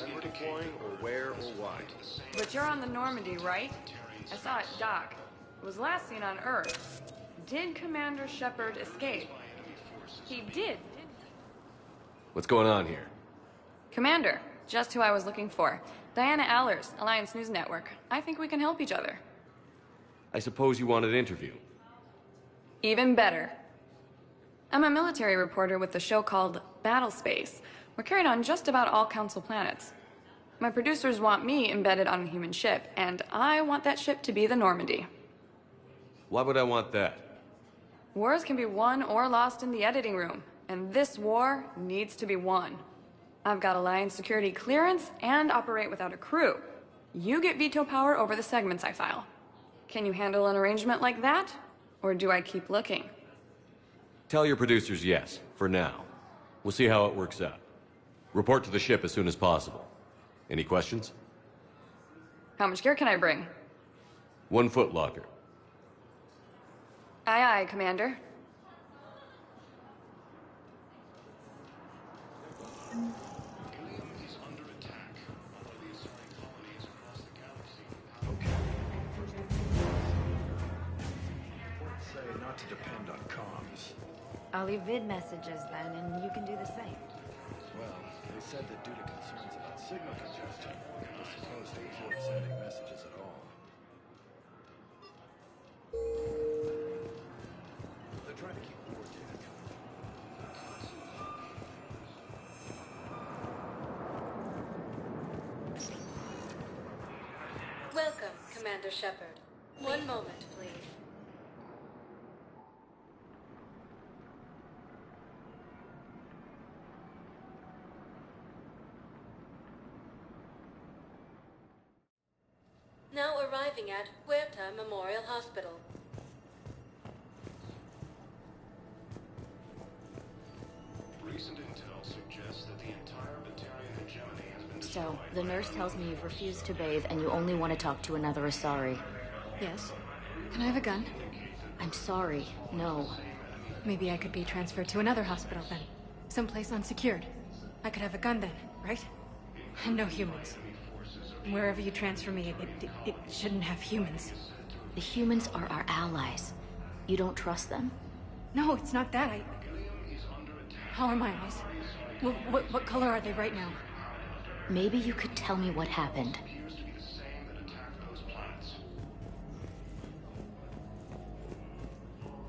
When we're deploying, or where, or why. But you're on the Normandy, right? I saw it dock. It was last seen on Earth. Did Commander Shepard escape? He did. What's going on here? Commander, just who I was looking for. Diana Allers, Alliance News Network. I think we can help each other. I suppose you want an interview. Even better. I'm a military reporter with the show called Battle Space. We're carried on just about all Council planets. My producers want me embedded on a human ship, and I want that ship to be the Normandy. Why would I want that? Wars can be won or lost in the editing room, and this war needs to be won. I've got Alliance security clearance and operate without a crew. You get veto power over the segments I file. Can you handle an arrangement like that? Or do I keep looking? Tell your producers yes, for now. We'll see how it works out. Report to the ship as soon as possible. Any questions? How much gear can I bring? 1 foot locker. Aye, aye, Commander. Helium is under attack. Already assigning colonies across the galaxy. Okay. Reports say not to depend on comms. I'll leave vid messages then, and you can do the same. Well, they said that due to concerns about signal congestion, they're supposed to avoid sending messages at all. They're trying to keep war data coming. Welcome, Commander Shepard. One moment, please. Now arriving at Huerta Memorial Hospital. Recent intel suggests that the entire Batarian hegemony has been destroyed. So, the nurse tells me you've refused to bathe and you only want to talk to another Asari. Yes. Can I have a gun? I'm sorry, no. Maybe I could be transferred to another hospital then. Someplace unsecured. I could have a gun then, right? And no humans. Wherever you transfer me, it shouldn't have humans. The humans are our allies. You don't trust them? No, it's not that. How are my eyes? What color are they right now? Maybe you could tell me what happened. Appears to be the same that attacked those planets.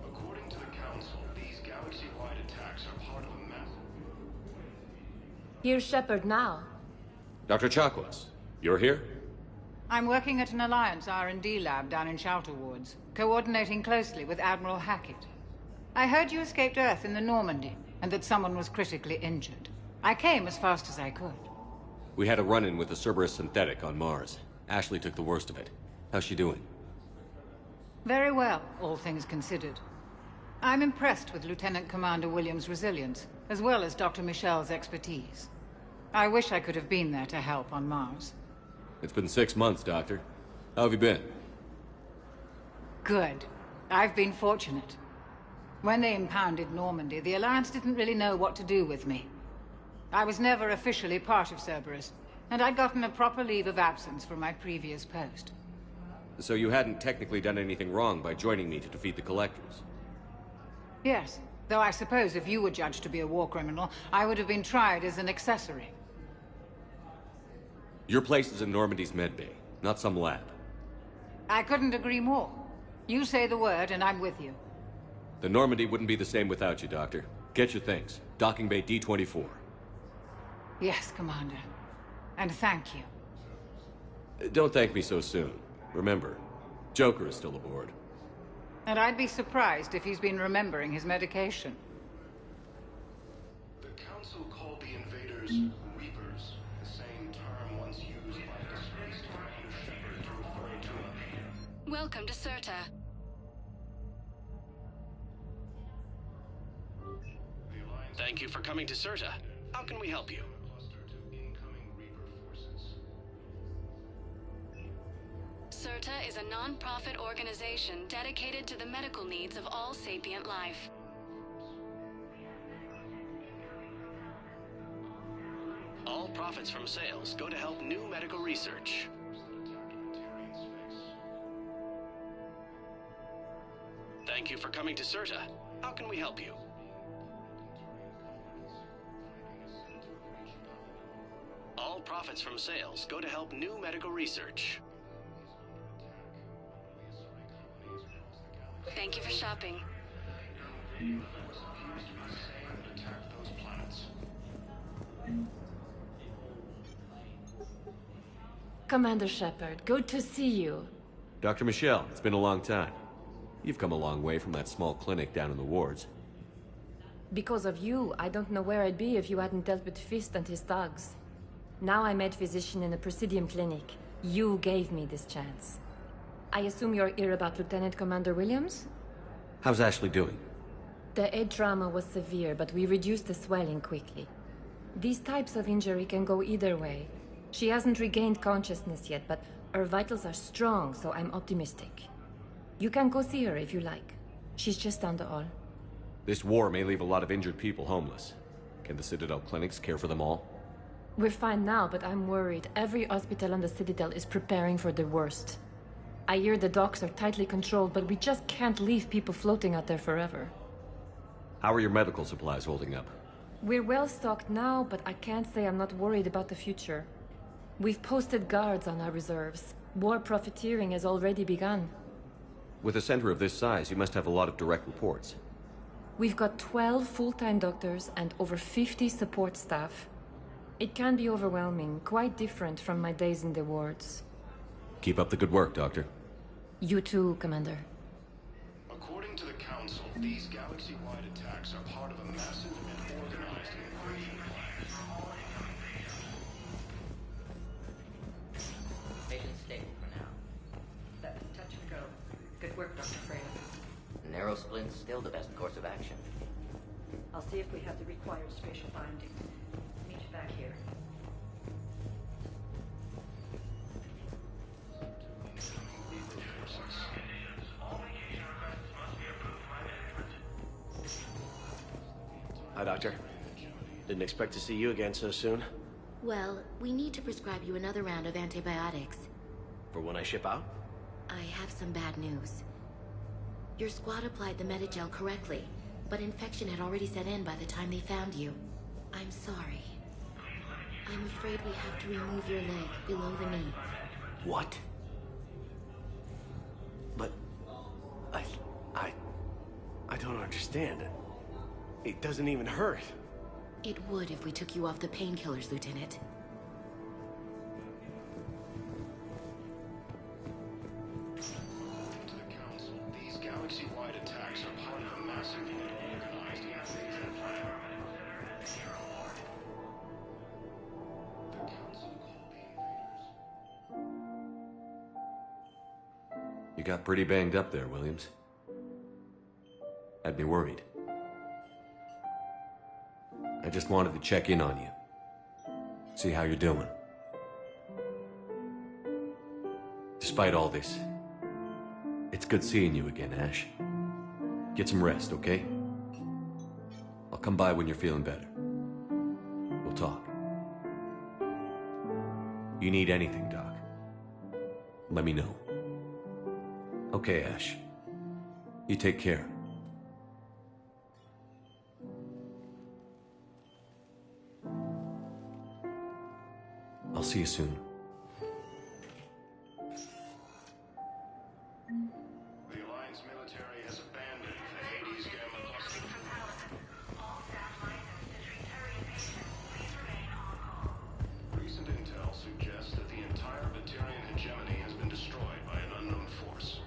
According to the Council, these galaxy-wide attacks are part of a map. Here's Shepard now. Dr. Chakwas, you're here? I'm working at an Alliance R&D lab down in Shelter Wards, coordinating closely with Admiral Hackett. I heard you escaped Earth in the Normandy, and that someone was critically injured. I came as fast as I could. We had a run-in with the Cerberus synthetic on Mars. Ashley took the worst of it. How's she doing? Very well, all things considered. I'm impressed with Lieutenant Commander Williams' resilience, as well as Dr. Michel's expertise. I wish I could have been there to help on Mars. It's been 6 months, Doctor. How have you been? Good. I've been fortunate. When they impounded Normandy, the Alliance didn't really know what to do with me. I was never officially part of Cerberus, and I'd gotten a proper leave of absence from my previous post. So you hadn't technically done anything wrong by joining me to defeat the Collectors? Yes, though I suppose if you were judged to be a war criminal, I would have been tried as an accessory. Your place is in Normandy's medbay, not some lab. I couldn't agree more. You say the word, and I'm with you. The Normandy wouldn't be the same without you, Doctor. Get your things. Docking bay D-24. Yes, Commander. And thank you. Don't thank me so soon. Remember, Joker is still aboard. And I'd be surprised if he's been remembering his medication. The Council called the invaders Reapers, the same term once used by disgraced Commander Shepard to refer to him. Welcome to Serta. Thank you for coming to Serta. How can we help you? Serta is a non-profit organization dedicated to the medical needs of all sapient life. All profits from sales go to help new medical research. Thank you for coming to Serta. How can we help you? All profits profits from sales go to help new medical research. Thank you for shopping. Commander Shepard, good to see you. Dr. Michelle, it's been a long time. You've come a long way from that small clinic down in the wards. Because of you, I don't know where I'd be if you hadn't dealt with Fist and his thugs. Now I'm head physician in a Presidium clinic. You gave me this chance. I assume you're here about Lieutenant Commander Williams? How's Ashley doing? The head trauma was severe, but we reduced the swelling quickly. These types of injury can go either way. She hasn't regained consciousness yet, but her vitals are strong, so I'm optimistic. You can go see her if you like. She's just down the hall. This war may leave a lot of injured people homeless. Can the Citadel clinics care for them all? We're fine now, but I'm worried. Every hospital on the Citadel is preparing for the worst. I hear the docks are tightly controlled, but we just can't leave people floating out there forever. How are your medical supplies holding up? We're well stocked now, but I can't say I'm not worried about the future. We've posted guards on our reserves. War profiteering has already begun. With a center of this size, you must have a lot of direct reports. We've got 12 full-time doctors and over 50 support staff. It can be overwhelming, quite different from my days in the wards. Keep up the good work, Doctor. You too, Commander. According to the Council, these galaxy-wide attacks are part of a massive and organized invasion plan. Patient's stable for now. That was touch and go. Good work, Dr. Freya. Narrow splint's still the best course of action. I'll see if we have the required spatial binding. Meet you back here. Hi, Doctor. Didn't expect to see you again so soon. Well, we need to prescribe you another round of antibiotics. For when I ship out? I have some bad news. Your squad applied the Metagel correctly, but infection had already set in by the time they found you. I'm sorry. I'm afraid we have to remove your leg below the knee. What? But... I don't understand. It doesn't even hurt. It would if we took you off the painkillers, Lieutenant. To the Council, these galaxy-wide attacks are part of a massive and organized invasion plan. The Council called the invaders. You got pretty banged up there, Williams. Had me worried. I just wanted to check in on you. See how you're doing. Despite all this, it's good seeing you again, Ash. Get some rest, okay? I'll come by when you're feeling better. We'll talk. You need anything, Doc, let me know. Okay, Ash. You take care. I'll see you soon. The Alliance military has abandoned the Hades Gamma cluster. Recent intel suggests that the entire Batarian hegemony has been destroyed by an unknown force.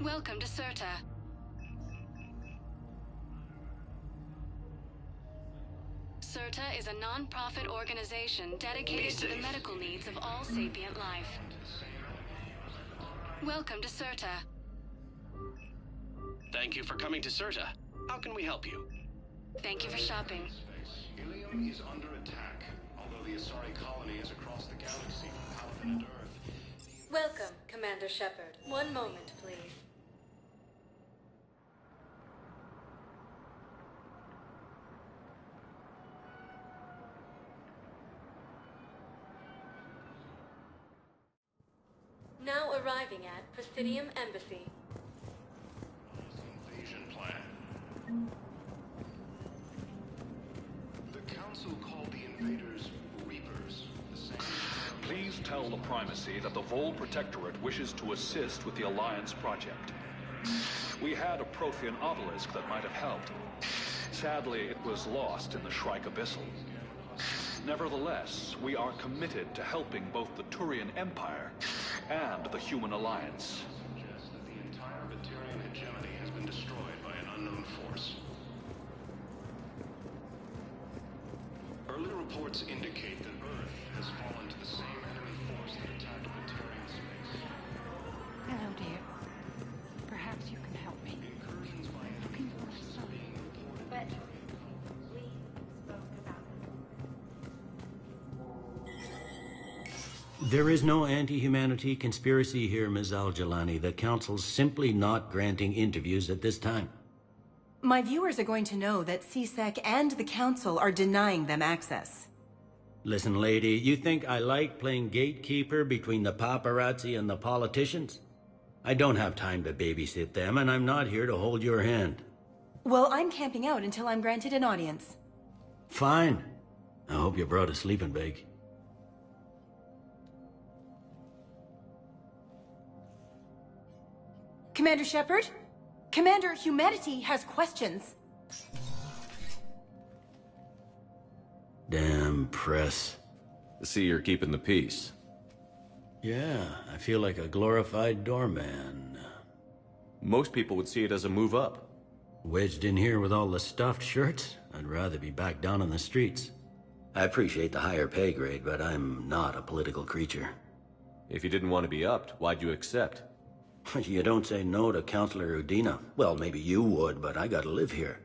Welcome to Serta. Serta is a non-profit organization dedicated to the medical needs of all sapient life. Welcome to Serta. Thank you for coming to Serta. How can we help you? Thank you for shopping. Ilium is under attack, although the Asari colony is across the galaxy from Palafinate Earth. Welcome, Commander Shepard. One moment, please. Now arriving at Presidium Embassy. Invasion plan. The invaders, reapers. The same. Please tell the Primacy that the Vol Protectorate wishes to assist with the Alliance project. We had a Prothean obelisk that might have helped. Sadly, it was lost in the Shrike Abyssal. Nevertheless, we are committed to helping both the Turian Empire and the Human Alliance. Suggests that the entire Batarian hegemony has been destroyed by an unknown force. Early reports indicate that Earth has fallen to the same enemy force that attacked Batarian space. Hello, dear. Perhaps you can help me. Incursions by Looking for my son. But we spoke about There is no anti-humanity conspiracy here, Ms. Al-Jalani. The Council's simply not granting interviews at this time. My viewers are going to know that CSEC and the Council are denying them access. Listen, lady, you think I like playing gatekeeper between the paparazzi and the politicians? I don't have time to babysit them, and I'm not here to hold your hand. Well, I'm camping out until I'm granted an audience. Fine. I hope you brought a sleeping bag. Commander Shepard? Commander, humanity has questions. Damn press. I see you're keeping the peace. Yeah, I feel like a glorified doorman. Most people would see it as a move up. Wedged in here with all the stuffed shirts? I'd rather be back down on the streets. I appreciate the higher pay grade, but I'm not a political creature. If you didn't want to be upped, why'd you accept? You don't say no to Counselor Udina. Well, maybe you would, but I gotta live here.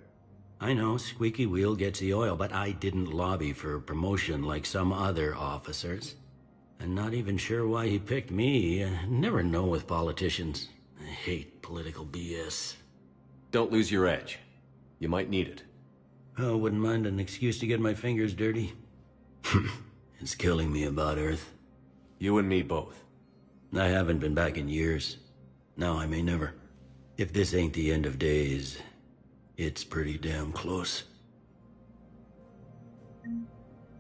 I know, squeaky wheel gets the oil, but I didn't lobby for promotion like some other officers. I'm not even sure why he picked me. I never know with politicians. I hate political BS. Don't lose your edge. You might need it. Oh, wouldn't mind an excuse to get my fingers dirty. It's killing me about Earth. You and me both. I haven't been back in years. Now I may never. If this ain't the end of days, it's pretty damn close.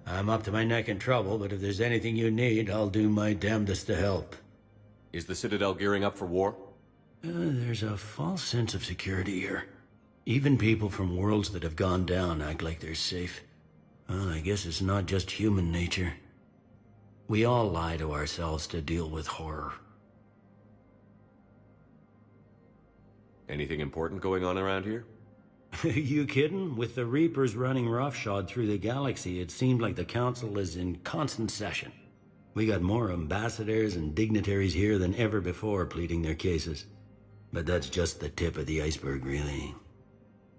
I'm up to my neck in trouble, but if there's anything you need, I'll do my damnedest to help. Is the Citadel gearing up for war? There's a false sense of security here. Even people from worlds that have gone down act like they're safe. Well, I guess it's not just human nature. We all lie to ourselves to deal with horror. Anything important going on around here? You kidding? With the Reapers running roughshod through the galaxy, it seemed like the Council is in constant session. We got more ambassadors and dignitaries here than ever before pleading their cases. But that's just the tip of the iceberg, really.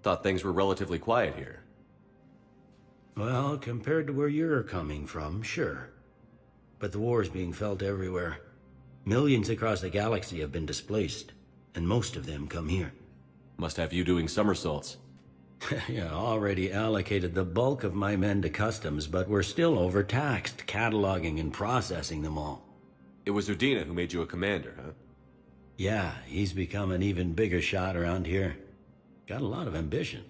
Thought things were relatively quiet here. Well, compared to where you're coming from, sure. But the war's being felt everywhere. Millions across the galaxy have been displaced, and most of them come here. Must have you doing somersaults. Yeah, already allocated the bulk of my men to customs, but we're still overtaxed, cataloging and processing them all. It was Udina who made you a commander, huh? Yeah, he's become an even bigger shot around here. Got a lot of ambition.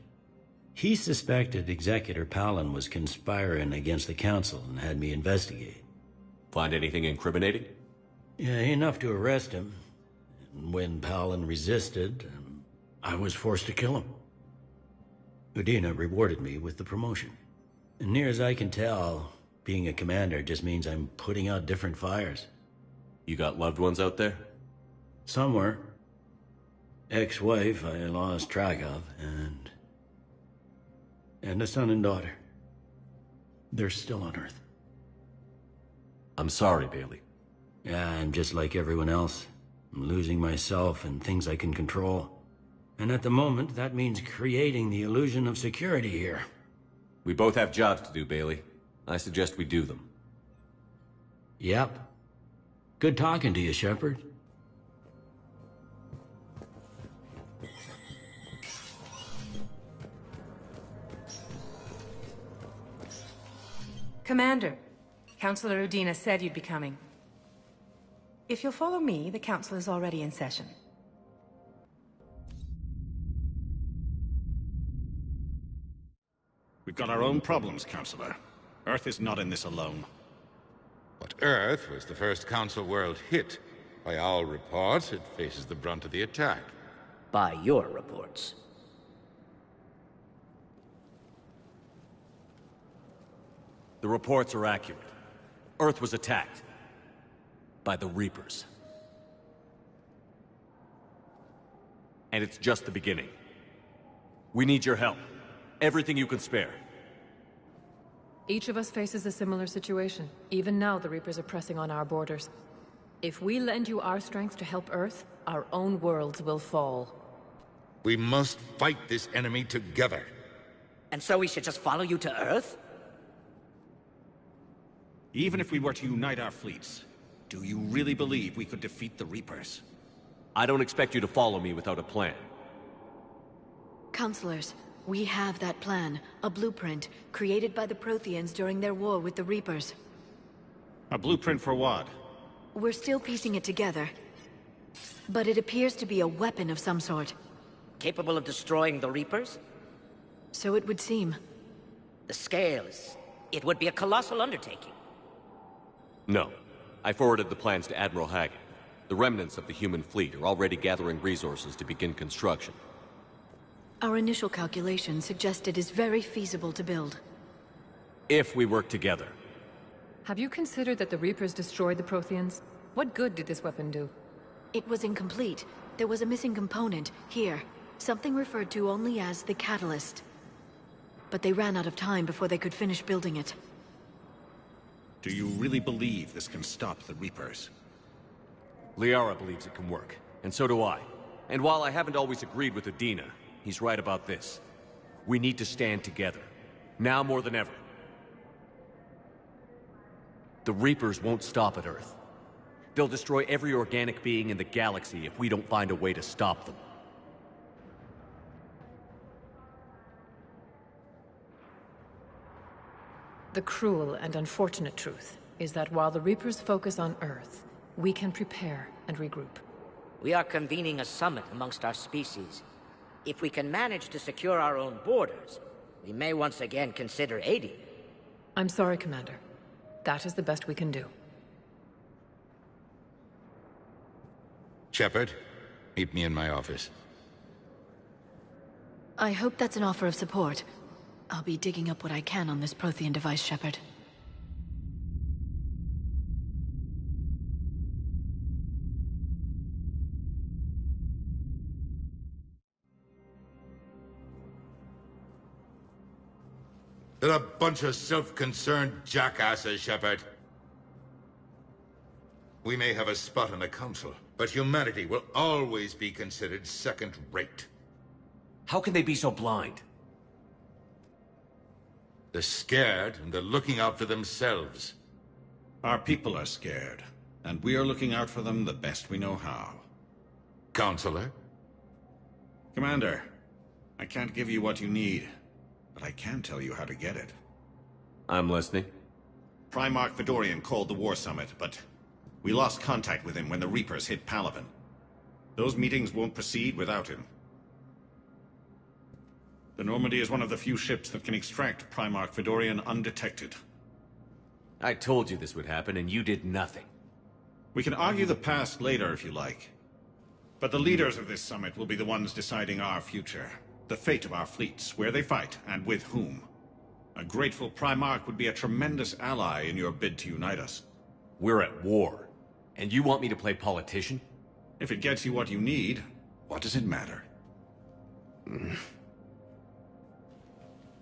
He suspected Executor Palin was conspiring against the Council and had me investigate. Find anything incriminating? Yeah, enough to arrest him. And when Palin resisted, I was forced to kill him. Udina rewarded me with the promotion. And near as I can tell, being a commander just means I'm putting out different fires. You got loved ones out there? Somewhere. Ex-wife I lost track of, and a son and daughter. They're still on Earth. I'm sorry, Bailey. Yeah, I'm just like everyone else. I'm losing myself and things I can control. And at the moment, that means creating the illusion of security here. We both have jobs to do, Bailey. I suggest we do them. Yep. Good talking to you, Shepard. Commander, Councilor Udina said you'd be coming. If you'll follow me, the Council is already in session. We've got our own problems, Counselor. Earth is not in this alone. But Earth was the first Council world hit. By all reports, it faces the brunt of the attack. By your reports. The reports are accurate. Earth was attacked. By the Reapers. And it's just the beginning. We need your help. Everything you can spare. Each of us faces a similar situation. Even now, the Reapers are pressing on our borders. If we lend you our strength to help Earth, our own worlds will fall. We must fight this enemy together. And so we should just follow you to Earth? Even if we were to unite our fleets, do you really believe we could defeat the Reapers? I don't expect you to follow me without a plan. Counselors, we have that plan. A blueprint, created by the Protheans during their war with the Reapers. A blueprint for what? We're still piecing it together. But it appears to be a weapon of some sort. Capable of destroying the Reapers? So it would seem. The scales. It would be a colossal undertaking. No. I forwarded the plans to Admiral Hackett. The remnants of the human fleet are already gathering resources to begin construction. Our initial calculations suggest it is very feasible to build. If we work together. Have you considered that the Reapers destroyed the Protheans? What good did this weapon do? It was incomplete. There was a missing component, here. Something referred to only as the catalyst. But they ran out of time before they could finish building it. Do you really believe this can stop the Reapers? Liara believes it can work, and so do I. And while I haven't always agreed with Adina, he's right about this. We need to stand together. Now more than ever. The Reapers won't stop at Earth. They'll destroy every organic being in the galaxy if we don't find a way to stop them. The cruel and unfortunate truth is that while the Reapers focus on Earth, we can prepare and regroup. We are convening a summit amongst our species. If we can manage to secure our own borders, we may once again consider aiding you. I'm sorry, Commander. That is the best we can do. Shepard, meet me in my office. I hope that's an offer of support. I'll be digging up what I can on this Prothean device, Shepard. They're a bunch of self-concerned jackasses, Shepard. We may have a spot on the Council, but humanity will always be considered second-rate. How can they be so blind? They're scared, and they're looking out for themselves. Our people are scared, and we are looking out for them the best we know how. Counselor? Commander, I can't give you what you need, but I can tell you how to get it. I'm listening. Primarch Fedorian called the War Summit, but we lost contact with him when the Reapers hit Palaven. Those meetings won't proceed without him. The Normandy is one of the few ships that can extract Primarch Fedorian undetected. I told you this would happen, and you did nothing. We can argue the past later if you like. But the leaders of this summit will be the ones deciding our future. The fate of our fleets, where they fight, and with whom. A grateful Primarch would be a tremendous ally in your bid to unite us. We're at war. And you want me to play politician? If it gets you what you need, what does it matter?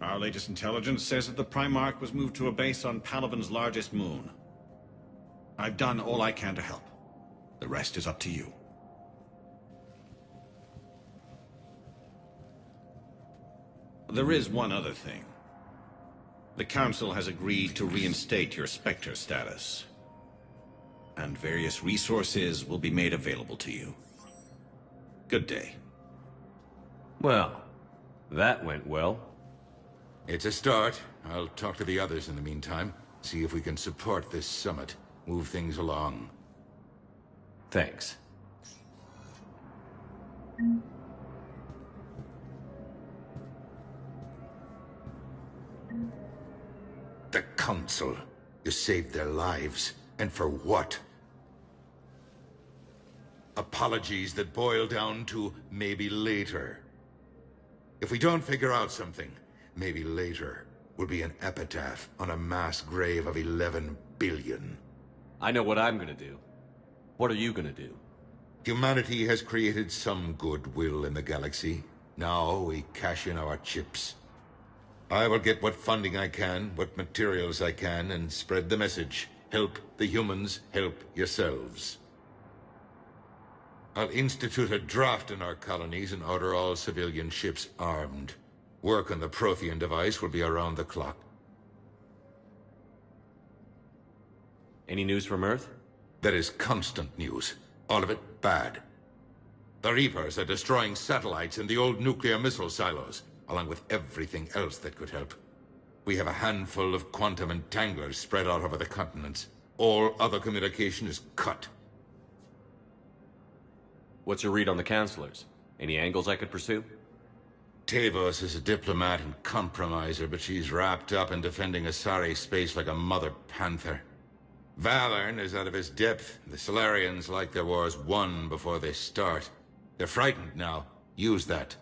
Our latest intelligence says that the Primarch was moved to a base on Palaven's largest moon. I've done all I can to help. The rest is up to you. There is one other thing. The Council has agreed to reinstate your Spectre status. And various resources will be made available to you. Good day. Well, that went well. It's a start. I'll talk to the others in the meantime. See if we can support this summit. Move things along. Thanks. The Council. You saved their lives. And for what? Apologies that boil down to maybe later. If we don't figure out something, maybe later will be an epitaph on a mass grave of 11 billion. I know what I'm gonna do. What are you gonna do? Humanity has created some goodwill in the galaxy. Now we cash in our chips. I will get what funding I can, what materials I can, and spread the message. Help the humans, help yourselves. I'll institute a draft in our colonies and order all civilian ships armed. Work on the Prothean device will be around the clock. Any news from Earth? There is constant news. All of it bad. The Reapers are destroying satellites in the old nuclear missile silos, along with everything else that could help. We have a handful of quantum entanglers spread out over the continents. All other communication is cut. What's your read on the counselors? Any angles I could pursue? Tavos is a diplomat and compromiser, but she's wrapped up in defending Asari space like a mother panther. Valorn is out of his depth. The Solarians like their wars won before they start. They're frightened now. Use that.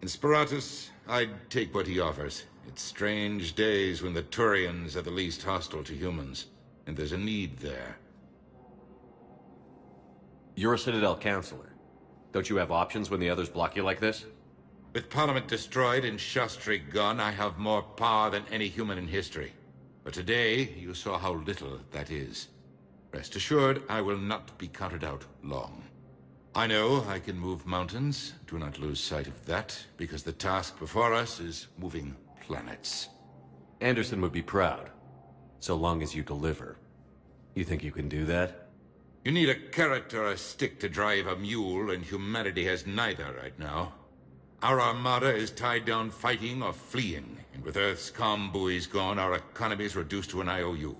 In Sparatus, I'd take what he offers. It's strange days when the Turians are the least hostile to humans. And there's a need there. You're a Citadel counselor. Don't you have options when the others block you like this? With Parliament destroyed and Shastri gone, I have more power than any human in history. But today, you saw how little that is. Rest assured, I will not be counted out long. I know I can move mountains. Do not lose sight of that, because the task before us is moving planets. Anderson would be proud, so long as you deliver. You think you can do that? You need a carrot or a stick to drive a mule, and humanity has neither right now. Our armada is tied down fighting or fleeing, and with Earth's comm buoys gone, our economy is reduced to an IOU.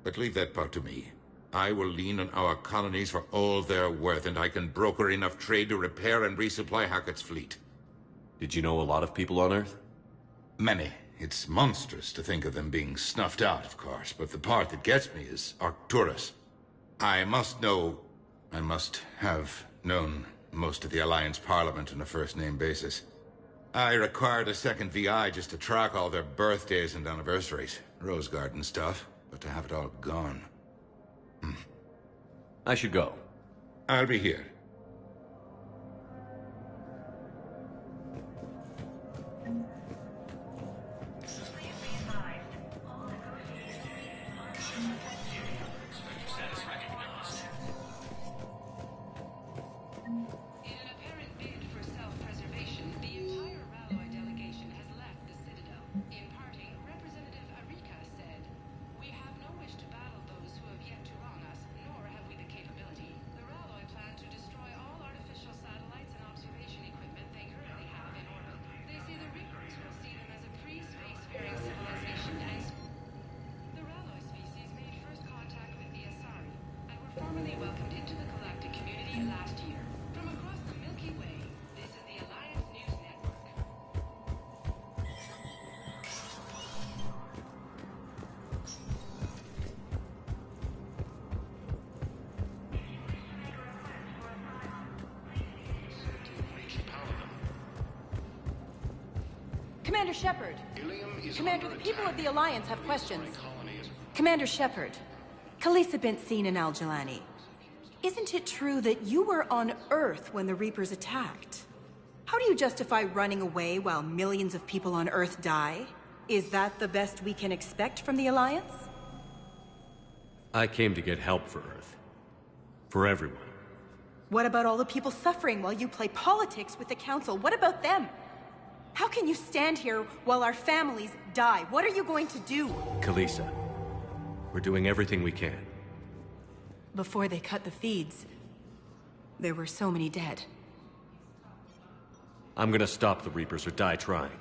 But leave that part to me. I will lean on our colonies for all they're worth, and I can broker enough trade to repair and resupply Hackett's fleet. Did you know a lot of people on Earth? Many. It's monstrous to think of them being snuffed out, of course, but the part that gets me is Arcturus. I must have known most of the Alliance Parliament on a first-name basis. I required a second VI just to track all their birthdays and anniversaries. Rose Garden stuff, but to have it all gone. I should go. I'll be here. Commander Shepard. Commander, the people of the Alliance have questions. Commander Shepard, Khaleesa bint Seen and Al-Jalani. Isn't it true that you were on Earth when the Reapers attacked? How do you justify running away while millions of people on Earth die? Is that the best we can expect from the Alliance? I came to get help for Earth. For everyone. What about all the people suffering while you play politics with the Council? What about them? How can you stand here while our families die? What are you going to do? Khaleesa, we're doing everything we can. Before they cut the feeds, there were so many dead. I'm gonna stop the Reapers or die trying.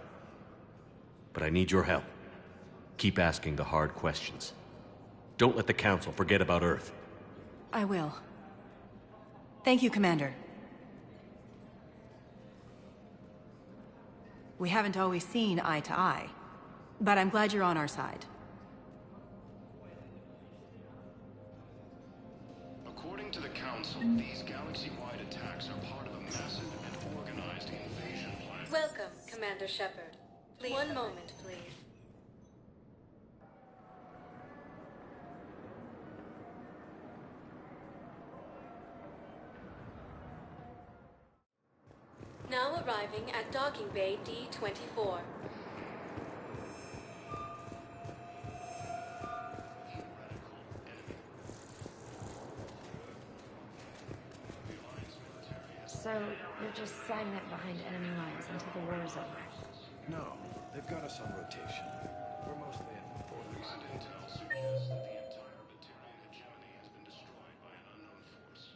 But I need your help. Keep asking the hard questions. Don't let the Council forget about Earth. I will. Thank you, Commander. We haven't always seen eye to eye, but I'm glad you're on our side. According to the Council, these galaxy-wide attacks are part of a massive and organized invasion plan. Welcome, Commander Shepard. One moment, please. Now arriving at Docking Bay D-24. So, you're just setting it behind enemy lines until the war is over? No, they've got us on rotation. We're mostly at the borders. Intel suggests that the entire Batarian hegemony has been destroyed by an unknown force.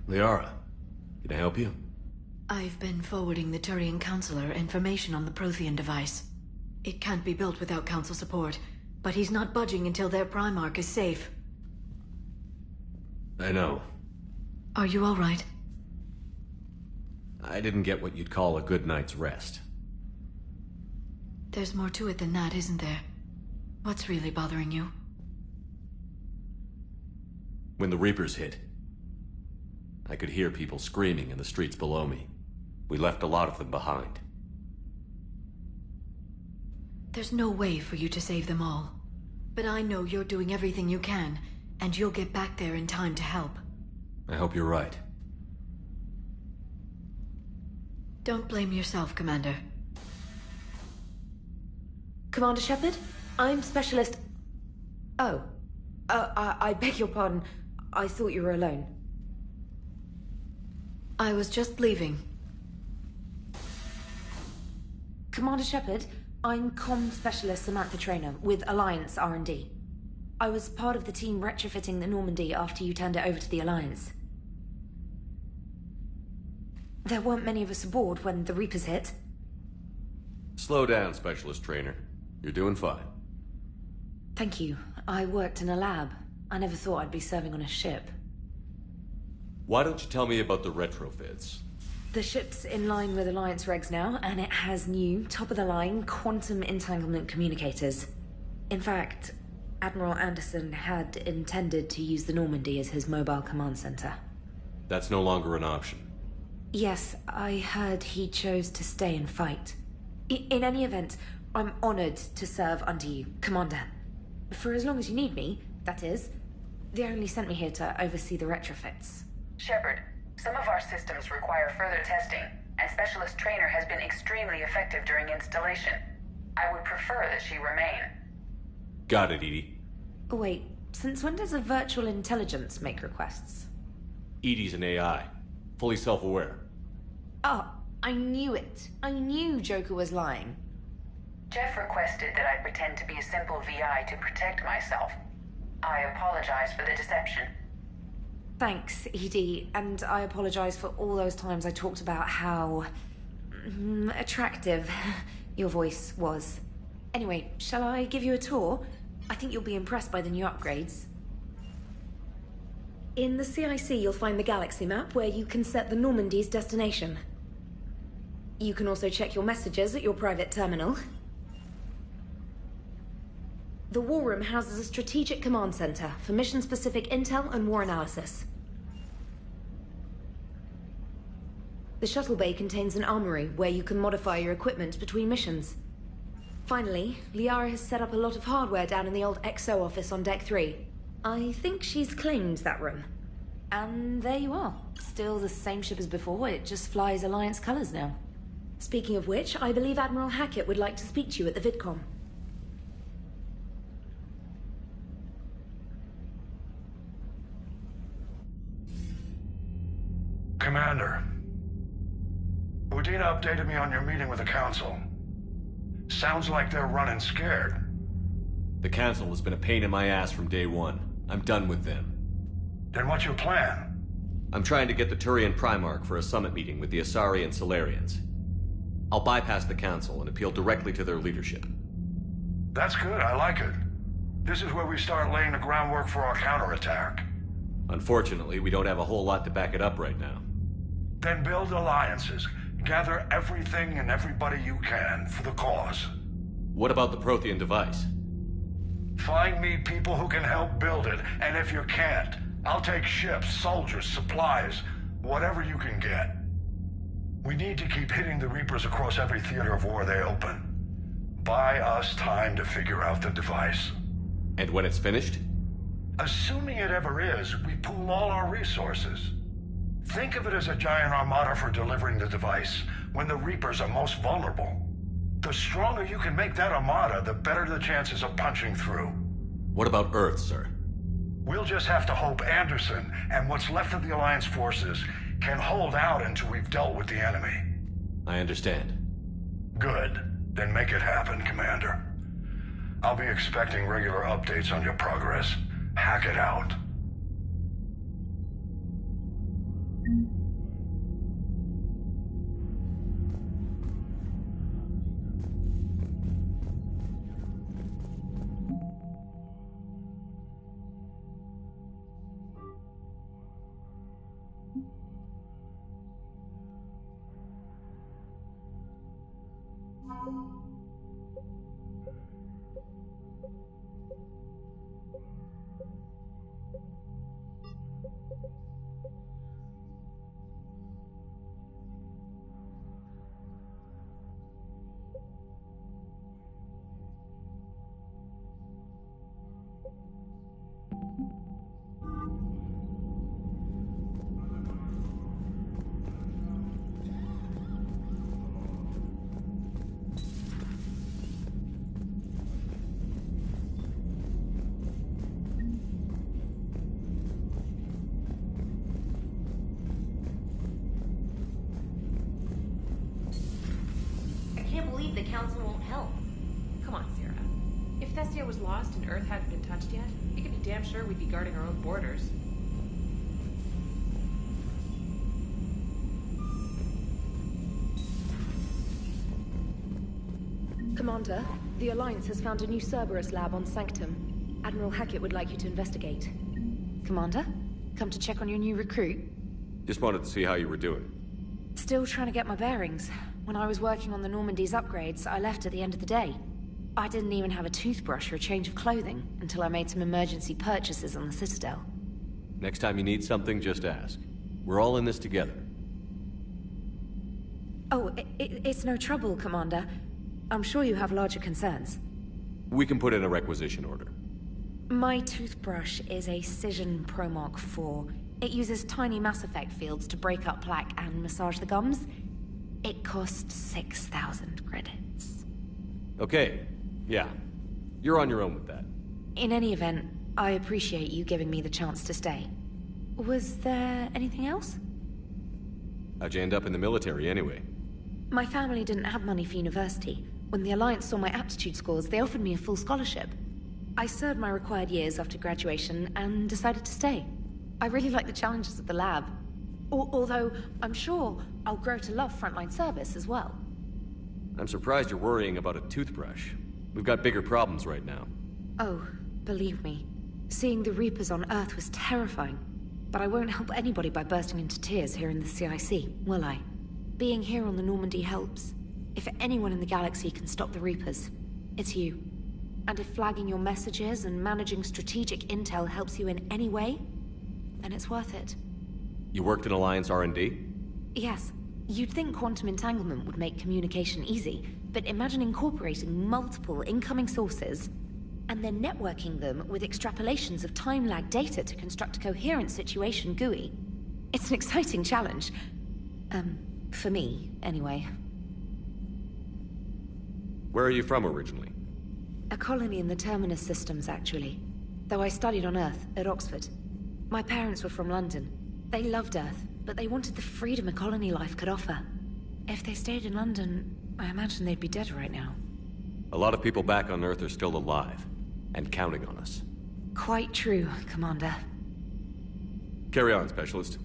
Liara, can I help you? I've been forwarding the Turian Counselor information on the Prothean device. It can't be built without Council support, but he's not budging until their Primarch is safe. I know. Are you all right? I didn't get what you'd call a good night's rest. There's more to it than that, isn't there? What's really bothering you? When the Reapers hit, I could hear people screaming in the streets below me. We left a lot of them behind. There's no way for you to save them all. But I know you're doing everything you can, and you'll get back there in time to help. I hope you're right. Don't blame yourself, Commander. Commander Shepard? I'm Specialist... Oh. I beg your pardon. I thought you were alone. I was just leaving. Commander Shepard, I'm Comm Specialist Samantha Traynor with Alliance R&D. I was part of the team retrofitting the Normandy after you turned it over to the Alliance. There weren't many of us aboard when the Reapers hit. Slow down, Specialist Trainer. You're doing fine. Thank you. I worked in a lab. I never thought I'd be serving on a ship. Why don't you tell me about the retrofits? The ship's in line with Alliance regs now, and it has new, top-of-the-line, quantum entanglement communicators. In fact, Admiral Anderson had intended to use the Normandy as his mobile command center. That's no longer an option. Yes, I heard he chose to stay and fight. In any event, I'm honored to serve under you, Commander. For as long as you need me, that is. They only sent me here to oversee the retrofits. Shepard, some of our systems require further testing, and Specialist Trainer has been extremely effective during installation. I would prefer that she remain. Got it, EDI. Wait, since when does a virtual intelligence make requests? EDI's an AI. Fully self-aware. Oh, I knew it. I knew Joker was lying. Jeff requested that I pretend to be a simple VI to protect myself. I apologize for the deception. Thanks, ED, and I apologize for all those times I talked about how... attractive your voice was. Anyway, shall I give you a tour? I think you'll be impressed by the new upgrades. In the CIC, you'll find the galaxy map where you can set the Normandy's destination. You can also check your messages at your private terminal. The War Room houses a strategic command center for mission-specific intel and war analysis. The shuttle bay contains an armory where you can modify your equipment between missions. Finally, Liara has set up a lot of hardware down in the old XO office on Deck 3. I think she's claimed that room. And there you are. Still the same ship as before, it just flies Alliance colors now. Speaking of which, I believe Admiral Hackett would like to speak to you at the VidCom. Commander, Udina updated me on your meeting with the Council. Sounds like they're running scared. The Council has been a pain in my ass from day one. I'm done with them. Then what's your plan? I'm trying to get the Turian Primarch for a summit meeting with the Asari and Solarians. I'll bypass the Council and appeal directly to their leadership. That's good, I like it. This is where we start laying the groundwork for our counterattack. Unfortunately, we don't have a whole lot to back it up right now. Then build alliances. Gather everything and everybody you can for the cause. What about the Prothean device? Find me people who can help build it, and if you can't, I'll take ships, soldiers, supplies, whatever you can get. We need to keep hitting the Reapers across every theater of war they open. Buy us time to figure out the device. And when it's finished? Assuming it ever is, we pool all our resources. Think of it as a giant armada for delivering the device, when the Reapers are most vulnerable. The stronger you can make that armada, the better the chances of punching through. What about Earth, sir? We'll just have to hope Anderson and what's left of the Alliance forces can hold out until we've dealt with the enemy. I understand. Good. Then make it happen, Commander. I'll be expecting regular updates on your progress. Hack it out. The Council won't help. Come on, Sarah. If Thessia was lost and Earth hadn't been touched yet, you could be damn sure we'd be guarding our own borders. Commander, the Alliance has found a new Cerberus lab on Sanctum. Admiral Hackett would like you to investigate. Commander, come to check on your new recruit? Just wanted to see how you were doing. Still trying to get my bearings. When I was working on the Normandy's upgrades, I left at the end of the day. I didn't even have a toothbrush or a change of clothing until I made some emergency purchases on the Citadel. Next time you need something, just ask. We're all in this together. Oh, it's no trouble, Commander. I'm sure you have larger concerns. We can put in a requisition order. My toothbrush is a Cision Pro Mark IV. It uses tiny Mass Effect fields to break up plaque and massage the gums. It costs 6,000 credits. Okay, yeah. You're on your own with that. In any event, I appreciate you giving me the chance to stay. Was there anything else? How'd you end up in the military anyway? My family didn't have money for university. When the Alliance saw my aptitude scores, they offered me a full scholarship. I served my required years after graduation and decided to stay. I really like the challenges of the lab. Although, I'm sure I'll grow to love frontline service as well. I'm surprised you're worrying about a toothbrush. We've got bigger problems right now. Oh, believe me. Seeing the Reapers on Earth was terrifying. But I won't help anybody by bursting into tears here in the CIC, will I? Being here on the Normandy helps. If anyone in the galaxy can stop the Reapers, it's you. And if flagging your messages and managing strategic intel helps you in any way, then it's worth it. You worked in Alliance R&D? Yes. You'd think quantum entanglement would make communication easy, but imagine incorporating multiple incoming sources and then networking them with extrapolations of time-lag data to construct a coherent situation GUI. It's an exciting challenge. For me, anyway. Where are you from originally? A colony in the Terminus systems, actually. Though I studied on Earth, at Oxford. My parents were from London. They loved Earth, but they wanted the freedom a colony life could offer. If they stayed in London, I imagine they'd be dead right now. A lot of people back on Earth are still alive, and counting on us. Quite true, Commander. Carry on, Specialist.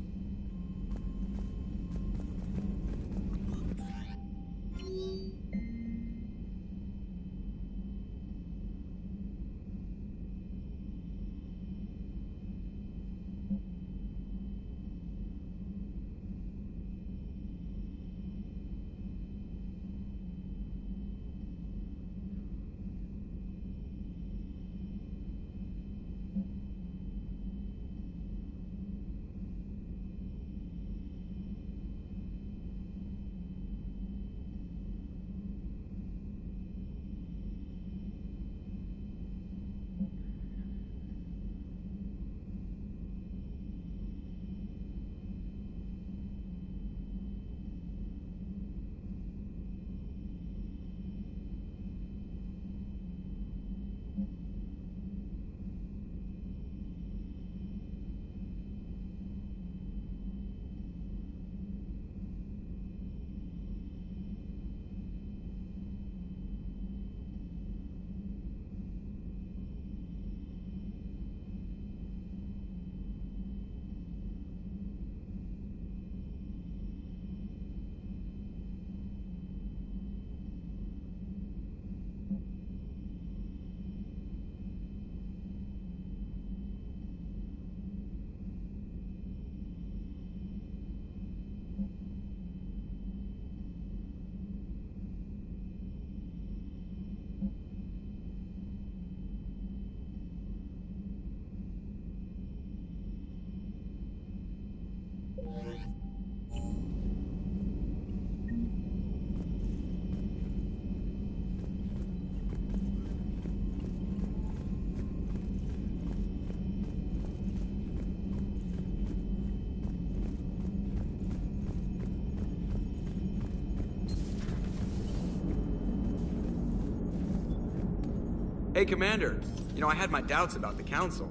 Hey, Commander. You know, I had my doubts about the Council.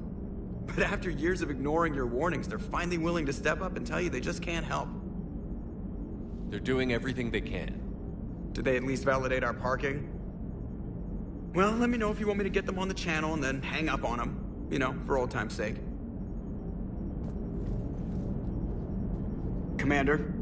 But after years of ignoring your warnings, they're finally willing to step up and tell you they just can't help. They're doing everything they can. Did they at least validate our parking? Well, let me know if you want me to get them on the channel and then hang up on them. You know, for old time's sake. Commander?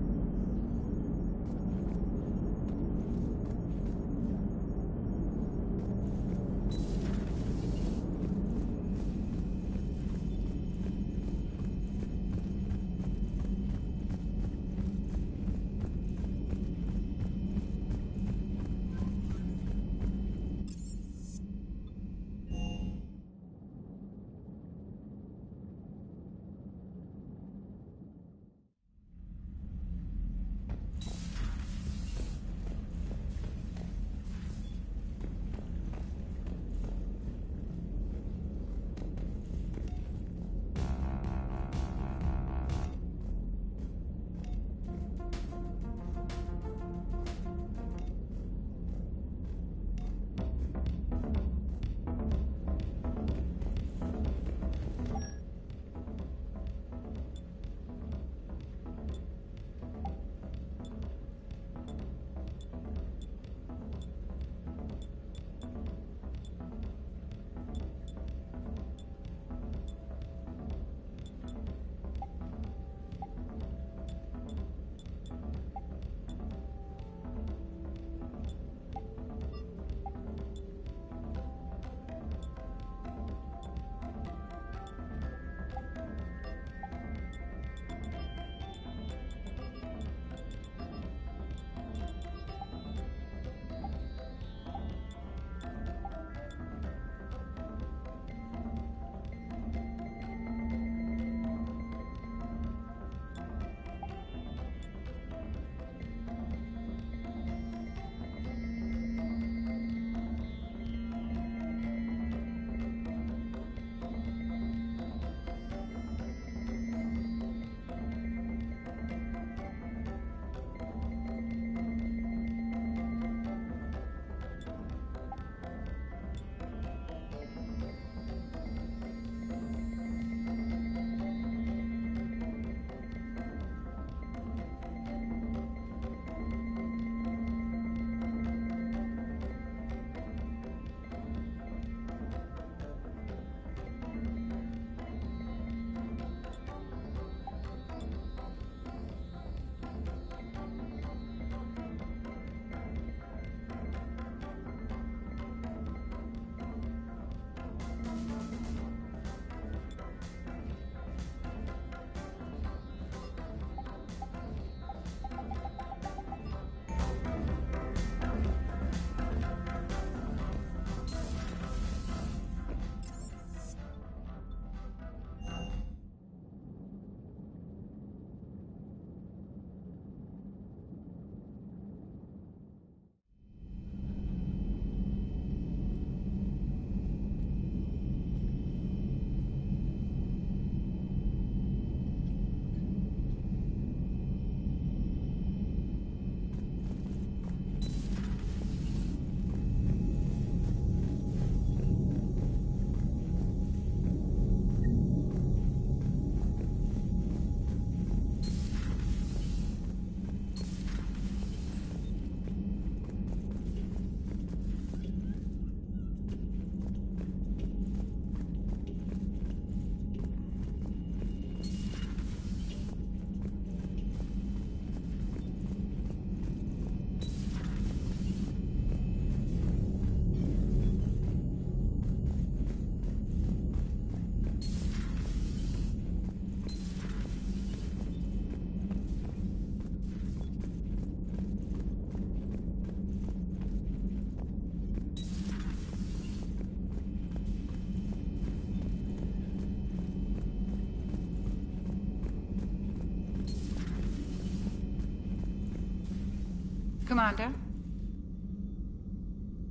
Commander?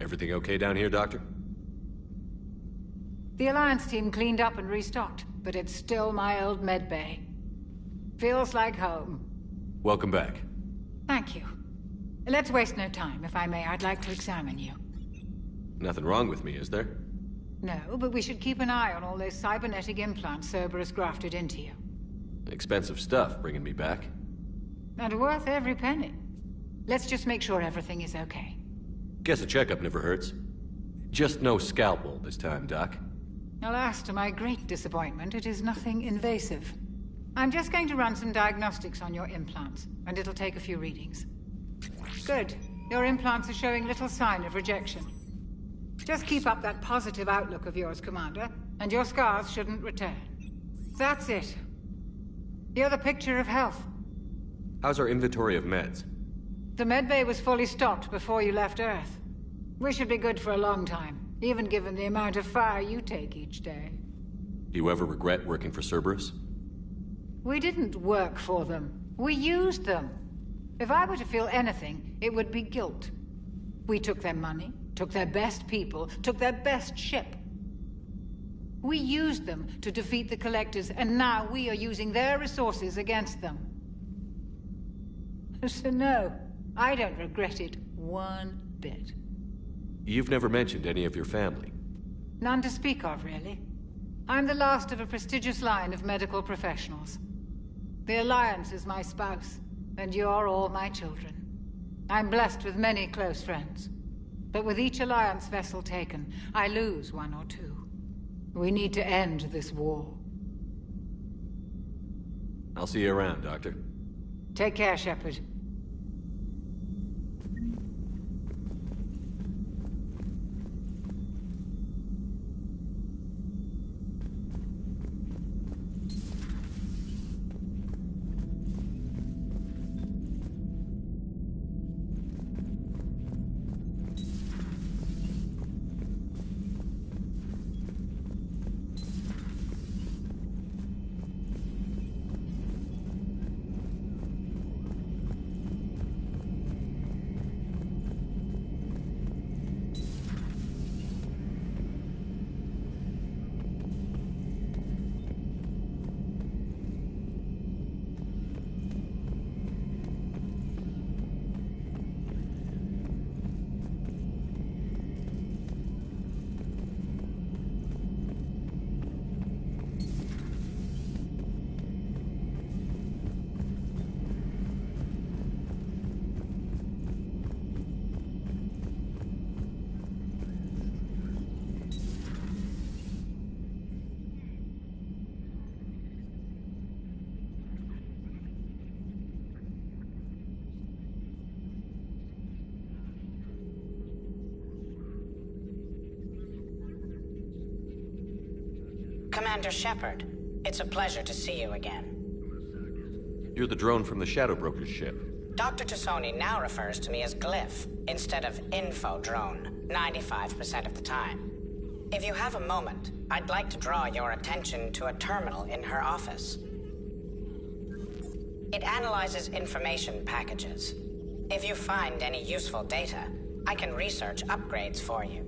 Everything okay down here, Doctor? The Alliance team cleaned up and restocked, but it's still my old medbay. Feels like home. Welcome back. Thank you. Let's waste no time. If I may, I'd like to examine you. Nothing wrong with me, is there? No, but we should keep an eye on all those cybernetic implants Cerberus grafted into you. Expensive stuff bringing me back. And worth every penny. Let's just make sure everything is okay. Guess a checkup never hurts. Just no scalpel this time, Doc. Alas, to my great disappointment, it is nothing invasive. I'm just going to run some diagnostics on your implants, and it'll take a few readings. Good. Your implants are showing little sign of rejection. Just keep up that positive outlook of yours, Commander, and your scars shouldn't return. That's it. You're the picture of health. How's our inventory of meds? The medbay was fully stocked before you left Earth. We should be good for a long time, even given the amount of fire you take each day. Do you ever regret working for Cerberus? We didn't work for them. We used them. If I were to feel anything, it would be guilt. We took their money, took their best people, took their best ship. We used them to defeat the Collectors, and now we are using their resources against them. So no, I don't regret it one bit. You've never mentioned any of your family. None to speak of, really. I'm the last of a prestigious line of medical professionals. The Alliance is my spouse, and you're all my children. I'm blessed with many close friends. But with each Alliance vessel taken, I lose one or two. We need to end this war. I'll see you around, Doctor. Take care, Shepard. Commander Shepard, it's a pleasure to see you again. You're the drone from the Shadow Broker's ship. Dr. Tassoni now refers to me as Glyph, instead of Info Drone, 95% of the time. If you have a moment, I'd like to draw your attention to a terminal in her office. It analyzes information packages. If you find any useful data, I can research upgrades for you.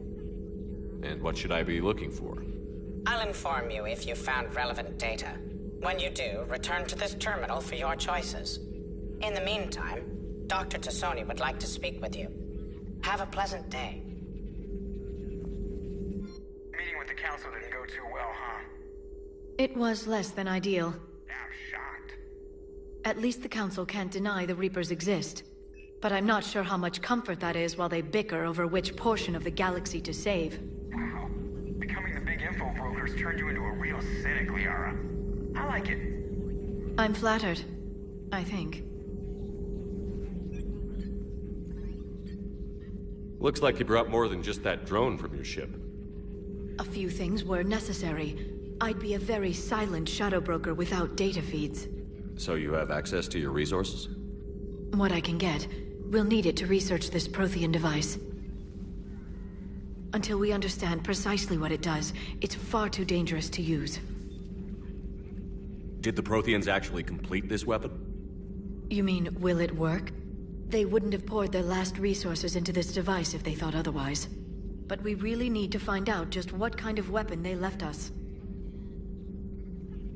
And what should I be looking for? I'll inform you if you've found relevant data. When you do, return to this terminal for your choices. In the meantime, Dr. Tassoni would like to speak with you. Have a pleasant day. Meeting with the Council didn't go too well, huh? It was less than ideal. I'm shocked. At least the Council can't deny the Reapers exist. But I'm not sure how much comfort that is while they bicker over which portion of the galaxy to save. Wow. Becoming the big info brokers turned you into a real cynic, Liara. I like it. I'm flattered. I think. Looks like you brought more than just that drone from your ship. A few things were necessary. I'd be a very silent shadow broker without data feeds. So you have access to your resources? What I can get. We'll need it to research this Prothean device. Until we understand precisely what it does, it's far too dangerous to use. Did the Protheans actually complete this weapon? You mean, will it work? They wouldn't have poured their last resources into this device if they thought otherwise. But we really need to find out just what kind of weapon they left us.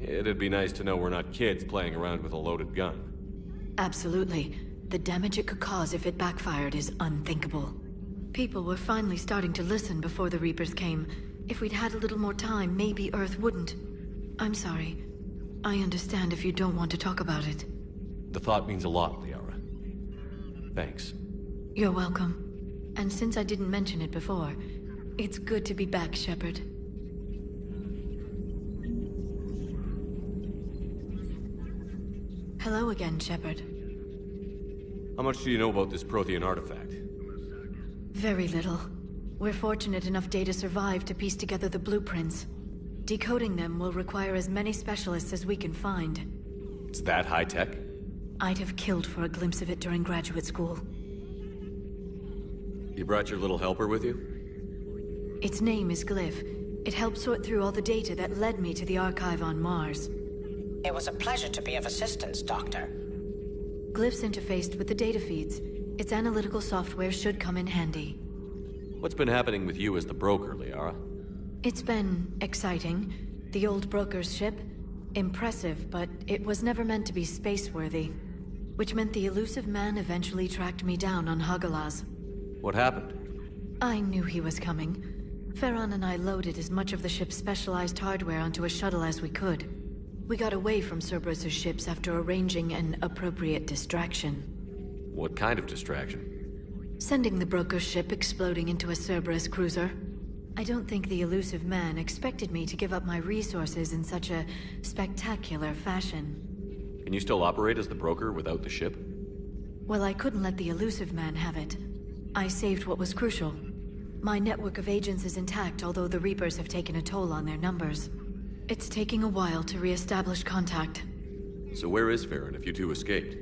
It'd be nice to know we're not kids playing around with a loaded gun. Absolutely. The damage it could cause if it backfired is unthinkable. People were finally starting to listen before the Reapers came. If we'd had a little more time, maybe Earth wouldn't. I'm sorry. I understand if you don't want to talk about it. The thought means a lot, Liara. Thanks. You're welcome. And since I didn't mention it before, it's good to be back, Shepard. Hello again, Shepard. How much do you know about this Prothean artifact? Very little. We're fortunate enough Data survived to piece together the blueprints. Decoding them will require as many specialists as we can find. It's that high-tech? I'd have killed for a glimpse of it during graduate school. You brought your little helper with you? Its name is Glyph. It helped sort through all the data that led me to the archive on Mars. It was a pleasure to be of assistance, Doctor. Glyph's interfaced with the data feeds. Its analytical software should come in handy. What's been happening with you as the broker, Liara? It's been exciting. The old broker's ship? Impressive, but it was never meant to be space-worthy. Which meant the elusive man eventually tracked me down on Hagalaz. What happened? I knew he was coming. Farron and I loaded as much of the ship's specialized hardware onto a shuttle as we could. We got away from Cerberus's ships after arranging an appropriate distraction. What kind of distraction? Sending the broker's ship exploding into a Cerberus cruiser. I don't think the elusive man expected me to give up my resources in such a spectacular fashion. Can you still operate as the broker without the ship? Well, I couldn't let the elusive man have it. I saved what was crucial. My network of agents is intact, although the Reapers have taken a toll on their numbers. It's taking a while to re-establish contact. So where is Farron if you two escaped?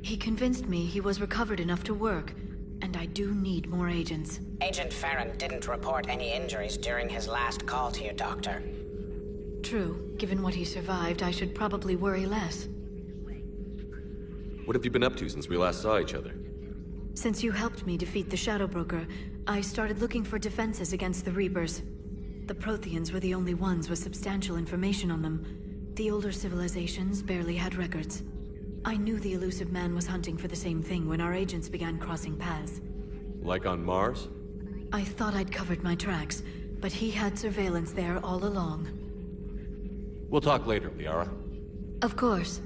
He convinced me he was recovered enough to work, and I do need more agents. Agent Farron didn't report any injuries during his last call to you, Doctor. True. Given what he survived, I should probably worry less. What have you been up to since we last saw each other? Since you helped me defeat the Shadow Broker, I started looking for defenses against the Reapers. The Protheans were the only ones with substantial information on them. The older civilizations barely had records. I knew the elusive man was hunting for the same thing when our agents began crossing paths. Like on Mars? I thought I'd covered my tracks, but he had surveillance there all along. We'll talk later, Liara. Of course.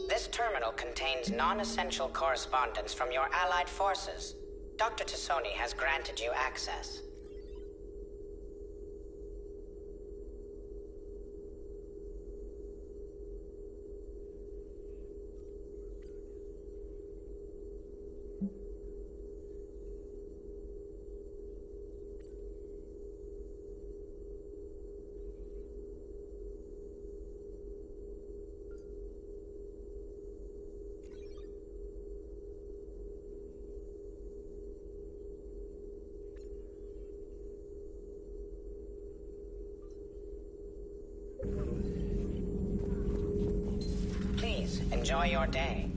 This terminal contains non-essential correspondence from your allied forces. Dr. Tassoni has granted you access. Please, enjoy your day.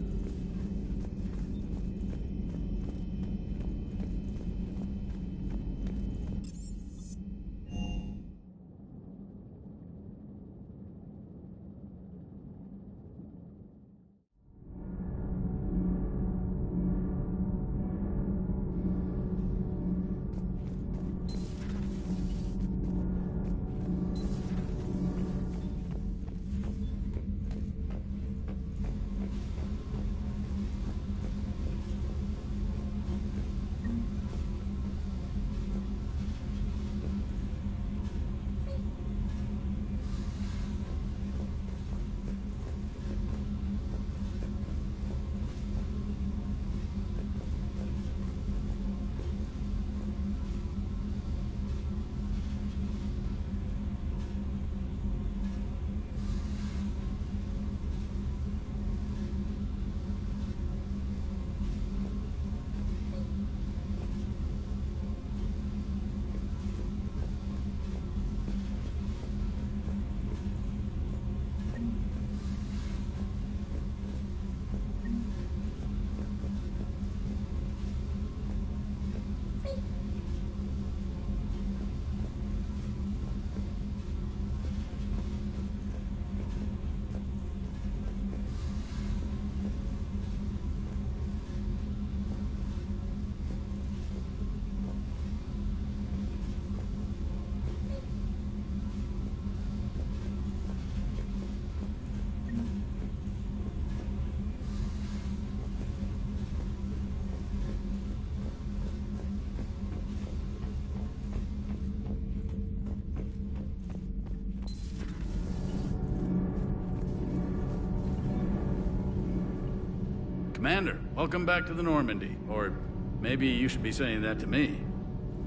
Commander, welcome back to the Normandy. Or maybe you should be saying that to me.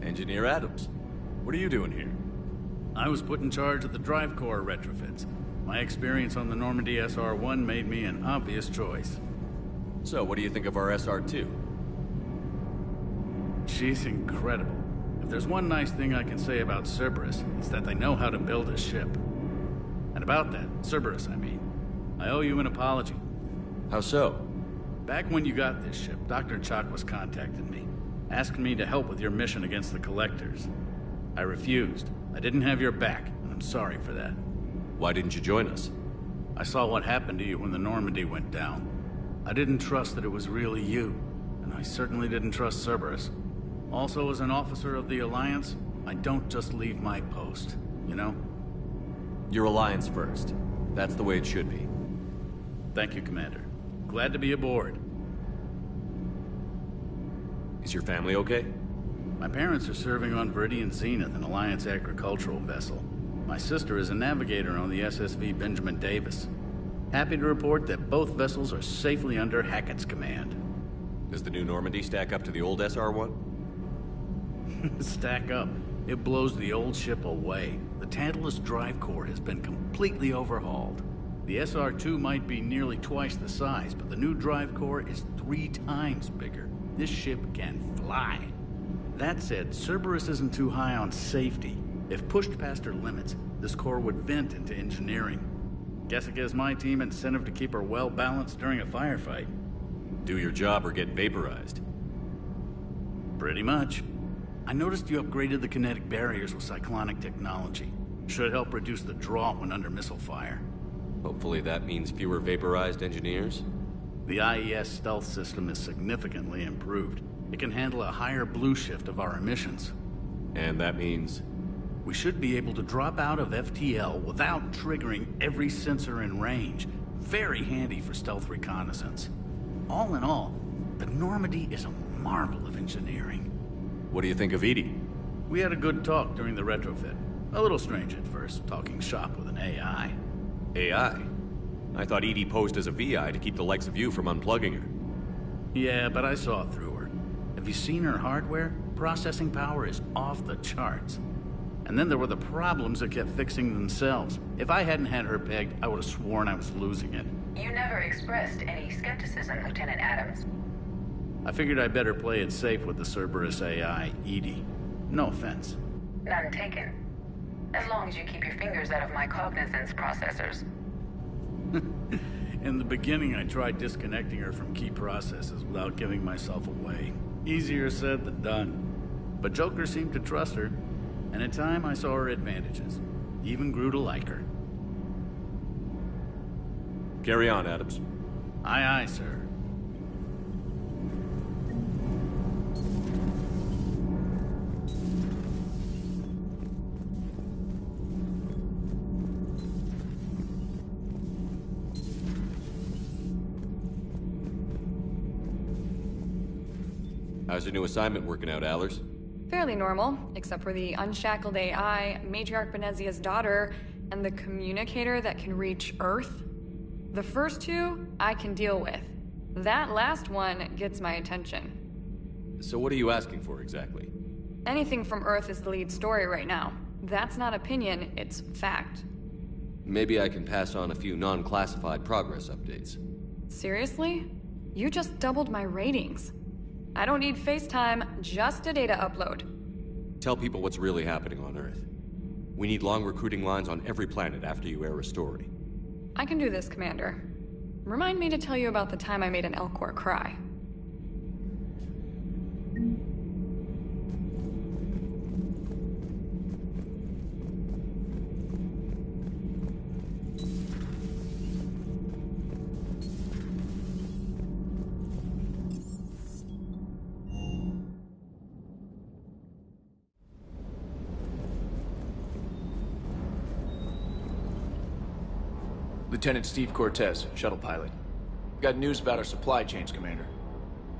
Engineer Adams, what are you doing here? I was put in charge of the drive core retrofits. My experience on the Normandy SR-1 made me an obvious choice. So, what do you think of our SR-2? She's incredible. If there's one nice thing I can say about Cerberus, it's that they know how to build a ship. And about that, Cerberus, I mean, I owe you an apology. How so? Back when you got this ship, Dr. Chakwas contacted me, asking me to help with your mission against the Collectors. I refused. I didn't have your back, and I'm sorry for that. Why didn't you join us? I saw what happened to you when the Normandy went down. I didn't trust that it was really you, and I certainly didn't trust Cerberus. Also, as an officer of the Alliance, I don't just leave my post, you know? Your Alliance first. That's the way it should be. Thank you, Commander. Glad to be aboard. Is your family okay? My parents are serving on Viridian Zenith, an Alliance agricultural vessel. My sister is a navigator on the SSV Benjamin Davis. Happy to report that both vessels are safely under Hackett's command. Does the new Normandy stack up to the old SR-1? Stack up. It blows the old ship away. The Tantalus drive core has been completely overhauled. The SR-2 might be nearly twice the size, but the new drive core is 3 times bigger. This ship can fly. That said, Cerberus isn't too high on safety. If pushed past her limits, this core would vent into engineering. Guess it gives my team incentive to keep her well balanced during a firefight. Do your job or get vaporized. Pretty much. I noticed you upgraded the kinetic barriers with cyclonic technology. Should help reduce the draw when under missile fire. Hopefully that means fewer vaporized engineers? The IES stealth system is significantly improved. It can handle a higher blue shift of our emissions. And that means? We should be able to drop out of FTL without triggering every sensor in range. Very handy for stealth reconnaissance. All in all, the Normandy is a marvel of engineering. What do you think of Edie? We had a good talk during the retrofit. A little strange at first, talking shop with an AI. AI? I thought Edie posed as a VI to keep the likes of you from unplugging her. Yeah, but I saw through her. Have you seen her hardware? Processing power is off the charts. And then there were the problems that kept fixing themselves. If I hadn't had her pegged, I would have sworn I was losing it. You never expressed any skepticism, Lieutenant Adams. I figured I'd better play it safe with the Cerberus AI, Edie. No offense. None taken. As long as you keep your fingers out of my cognizance processors. In the beginning, I tried disconnecting her from key processes without giving myself away. Easier said than done. But Joker seemed to trust her, and in time I saw her advantages. Even grew to like her. Carry on, Adams. Aye, aye, sir. How's your new assignment working out, Allers? Fairly normal, except for the unshackled AI, Matriarch Benezia's daughter, and the communicator that can reach Earth. The first two, I can deal with. That last one gets my attention. So what are you asking for, exactly? Anything from Earth is the lead story right now. That's not opinion, it's fact. Maybe I can pass on a few non-classified progress updates. Seriously? You just doubled my ratings. I don't need FaceTime, just a data upload. Tell people what's really happening on Earth. We need long recruiting lines on every planet after you air a story. I can do this, Commander. Remind me to tell you about the time I made an Elcor cry. Lieutenant Steve Cortez, shuttle pilot. Got news about our supply chains, Commander.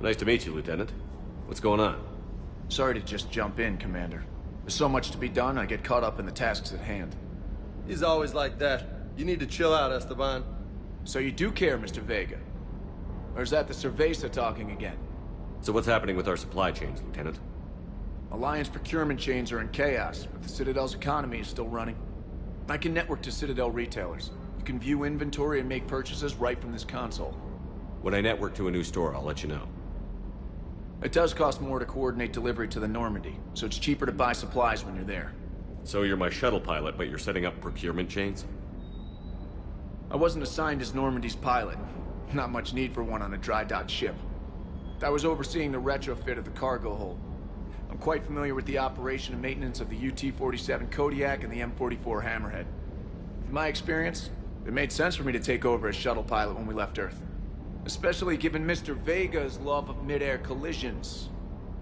Nice to meet you, Lieutenant. What's going on? Sorry to just jump in, Commander. There's so much to be done, I get caught up in the tasks at hand. He's always like that. You need to chill out, Esteban. So you do care, Mr. Vega? Or is that the Cerveza talking again? So what's happening with our supply chains, Lieutenant? Alliance procurement chains are in chaos, but the Citadel's economy is still running. I can network to Citadel retailers. You can view inventory and make purchases right from this console. When I network to a new store, I'll let you know. It does cost more to coordinate delivery to the Normandy, so it's cheaper to buy supplies when you're there. So you're my shuttle pilot, but you're setting up procurement chains? I wasn't assigned as Normandy's pilot. Not much need for one on a dry dock ship. I was overseeing the retrofit of the cargo hold. I'm quite familiar with the operation and maintenance of the UT-47 Kodiak and the M44 Hammerhead. In my experience, it made sense for me to take over as shuttle pilot when we left Earth. Especially given Mr. Vega's love of mid-air collisions.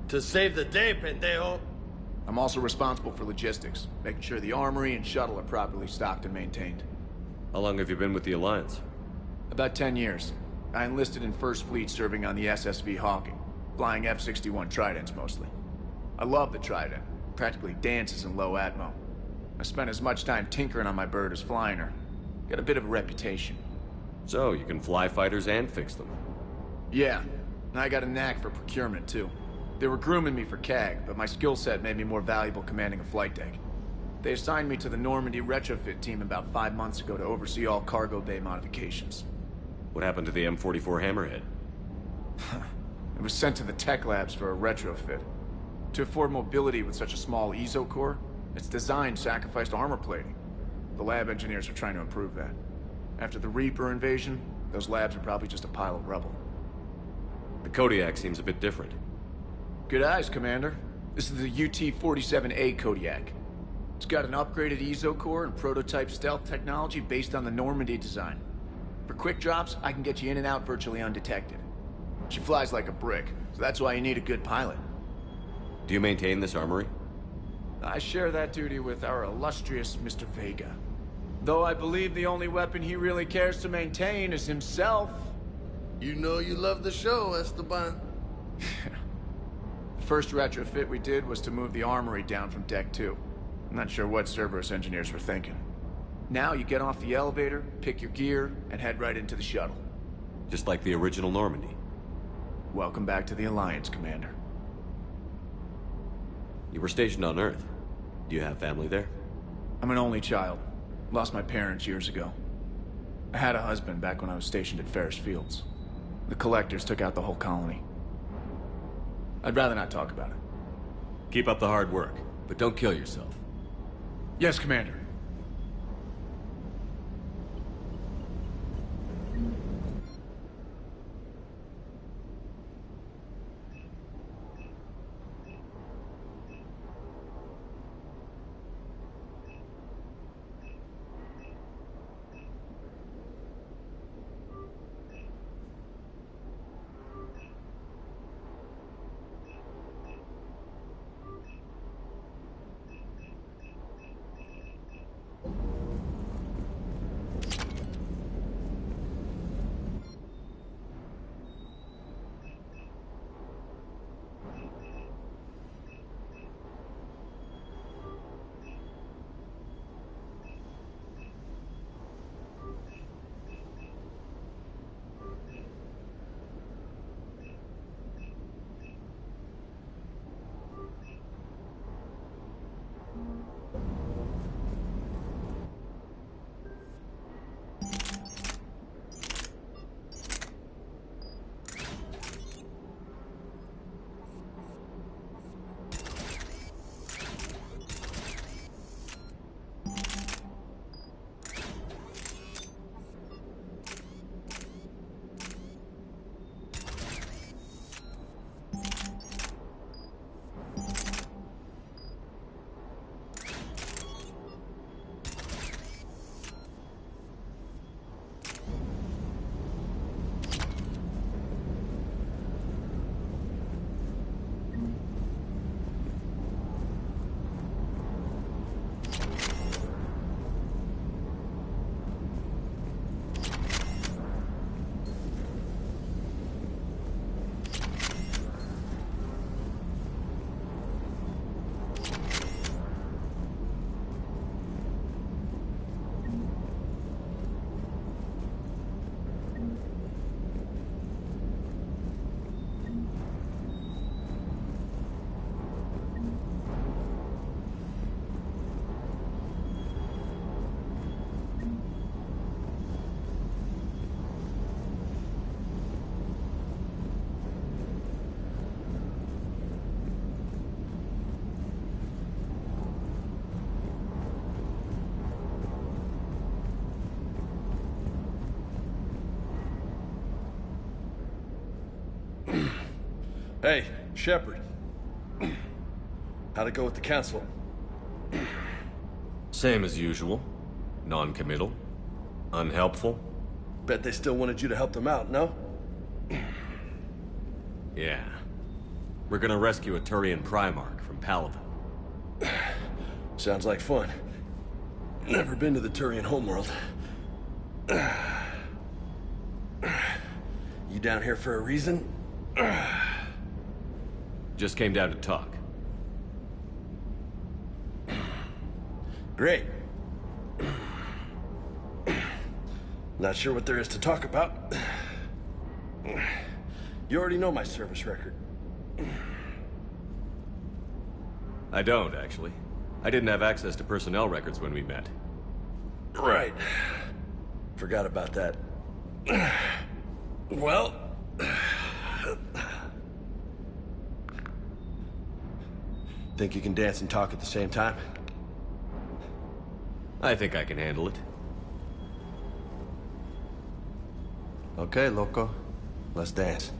To save the day, pendejo. I'm also responsible for logistics, making sure the armory and shuttle are properly stocked and maintained. How long have you been with the Alliance? About 10 years. I enlisted in First Fleet serving on the SSV Hawking, flying F-61 Tridents mostly. I love the Trident. It practically dances in low atmo. I spent as much time tinkering on my bird as flying her. Got a bit of a reputation. So, you can fly fighters and fix them? Yeah, and I got a knack for procurement too. They were grooming me for CAG, but my skill set made me more valuable commanding a flight deck. They assigned me to the Normandy retrofit team about 5 months ago to oversee all cargo bay modifications. What happened to the M44 Hammerhead? It was sent to the tech labs for a retrofit. To afford mobility with such a small ESO core, its design sacrificed armor plating. The lab engineers are trying to improve that. After the Reaper invasion, those labs are probably just a pile of rubble. The Kodiak seems a bit different. Good eyes, Commander. This is the UT-47A Kodiak. It's got an upgraded ESO core and prototype stealth technology based on the Normandy design. For quick drops, I can get you in and out virtually undetected. She flies like a brick, so that's why you need a good pilot. Do you maintain this armory? I share that duty with our illustrious Mr. Vega. Though I believe the only weapon he really cares to maintain is himself. You know you love the show, Esteban. The first retrofit we did was to move the armory down from Deck 2. I'm not sure what Cerberus engineers were thinking. Now you get off the elevator, pick your gear, and head right into the shuttle. Just like the original Normandy. Welcome back to the Alliance, Commander. You were stationed on Earth. Do you have family there? I'm an only child. Lost my parents years ago. I had a husband back when I was stationed at Ferris Fields. The Collectors took out the whole colony. I'd rather not talk about it. Keep up the hard work, but don't kill yourself. Yes, Commander. Hey, Shepard. How'd it go with the council? Same as usual. Non-committal. Unhelpful. Bet they still wanted you to help them out, no? Yeah. We're gonna rescue a Turian Primarch from Palaven. Sounds like fun. Never been to the Turian homeworld. You down here for a reason? Just came down to talk. Great. Not sure what there is to talk about. You already know my service record. I don't, actually. I didn't have access to personnel records when we met. Right. Forgot about that. Well... Think you can dance and talk at the same time? I think I can handle it. Okay, loco. Let's dance.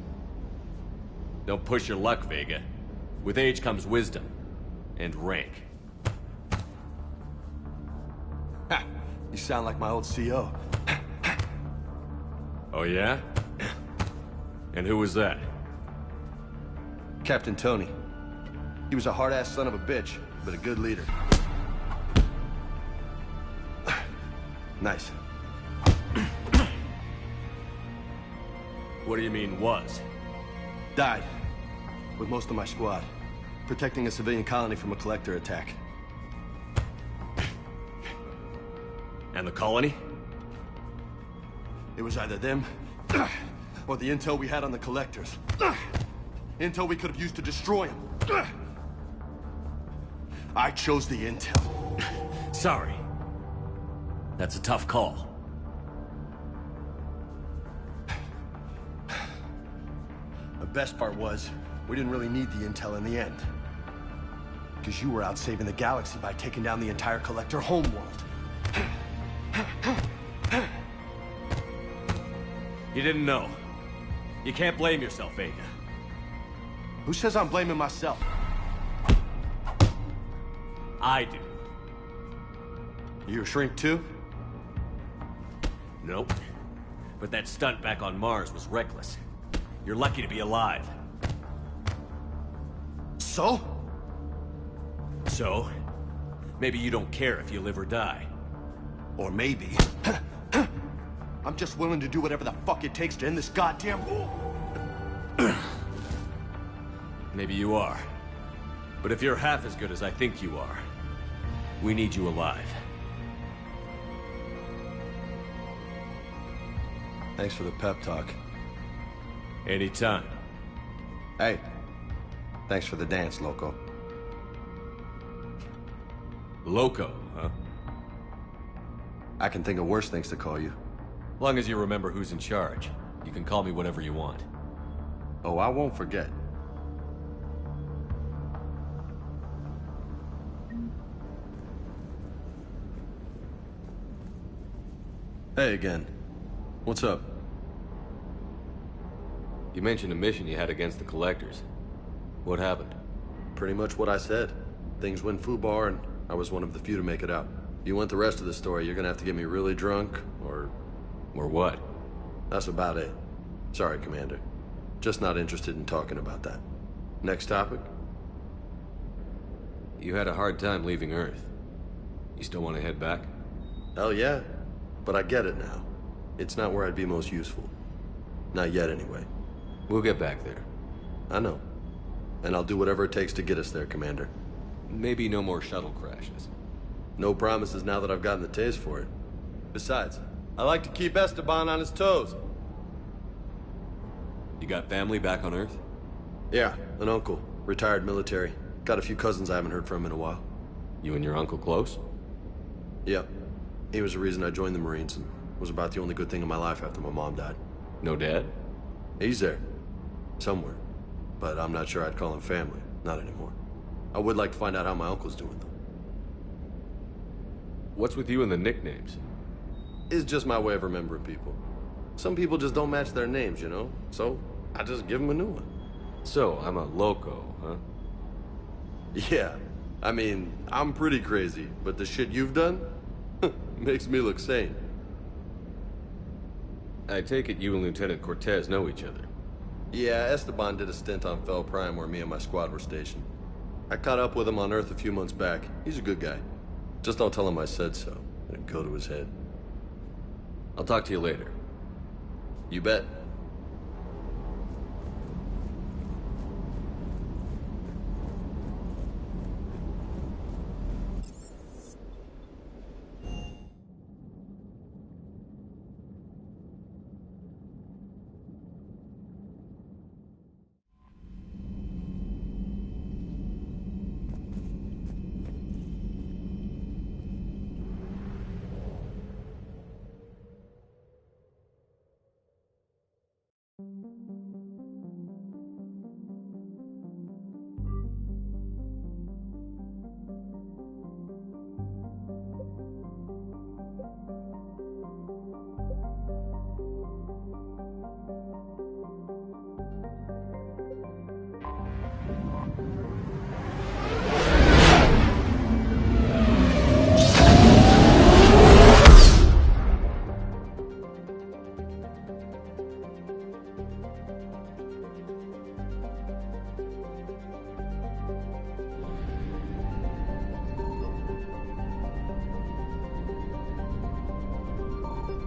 Don't push your luck, Vega. With age comes wisdom. And rank. Ha! You sound like my old CO. Oh yeah? And who was that? Captain Tony. He was a hard-ass son of a bitch, but a good leader. Nice. What do you mean, was? Died. With most of my squad. Protecting a civilian colony from a collector attack. And the colony? It was either them, or the intel we had on the collectors. Intel we could have used to destroy them. I chose the intel. Sorry. That's a tough call. The best part was, we didn't really need the intel in the end. Because you were out saving the galaxy by taking down the entire collector homeworld. You didn't know. You can't blame yourself, Vega. Who says I'm blaming myself? I do. You a shrink too? Nope. But that stunt back on Mars was reckless. You're lucky to be alive. So? So? Maybe you don't care if you live or die. Or maybe... I'm just willing to do whatever the fuck it takes to end this goddamn war. Maybe you are. But if you're half as good as I think you are, we need you alive. Thanks for the pep talk. Anytime. Hey, thanks for the dance, Loco. Loco, huh? I can think of worse things to call you. Long as you remember who's in charge, you can call me whatever you want. Oh, I won't forget. Hey again. What's up? You mentioned a mission you had against the Collectors. What happened? Pretty much what I said. Things went foobar, and I was one of the few to make it out. If you want the rest of the story, you're gonna have to get me really drunk, or... Or what? That's about it. Sorry, Commander. Just not interested in talking about that. Next topic? You had a hard time leaving Earth. You still want to head back? Hell yeah. But I get it now. It's not where I'd be most useful. Not yet, anyway. We'll get back there. I know. And I'll do whatever it takes to get us there, Commander. Maybe no more shuttle crashes. No promises now that I've gotten the taste for it. Besides, I like to keep Esteban on his toes. You got family back on Earth? Yeah, an uncle. Retired military. Got a few cousins I haven't heard from in a while. You and your uncle close? Yep. He was the reason I joined the Marines and was about the only good thing in my life after my mom died. No dad? He's there. Somewhere. But I'm not sure I'd call him family. Not anymore. I would like to find out how my uncle's doing, though. What's with you and the nicknames? It's just my way of remembering people. Some people just don't match their names, you know? So, I just give them a new one. So, I'm a loco, huh? Yeah. I mean, I'm pretty crazy, but the shit you've done makes me look sane. I take it you and Lieutenant Cortez know each other. Yeah, Esteban did a stint on Fel Prime where me and my squad were stationed. I caught up with him on Earth a few months back. He's a good guy. Just don't tell him I said so. It'd go to his head. I'll talk to you later. You bet.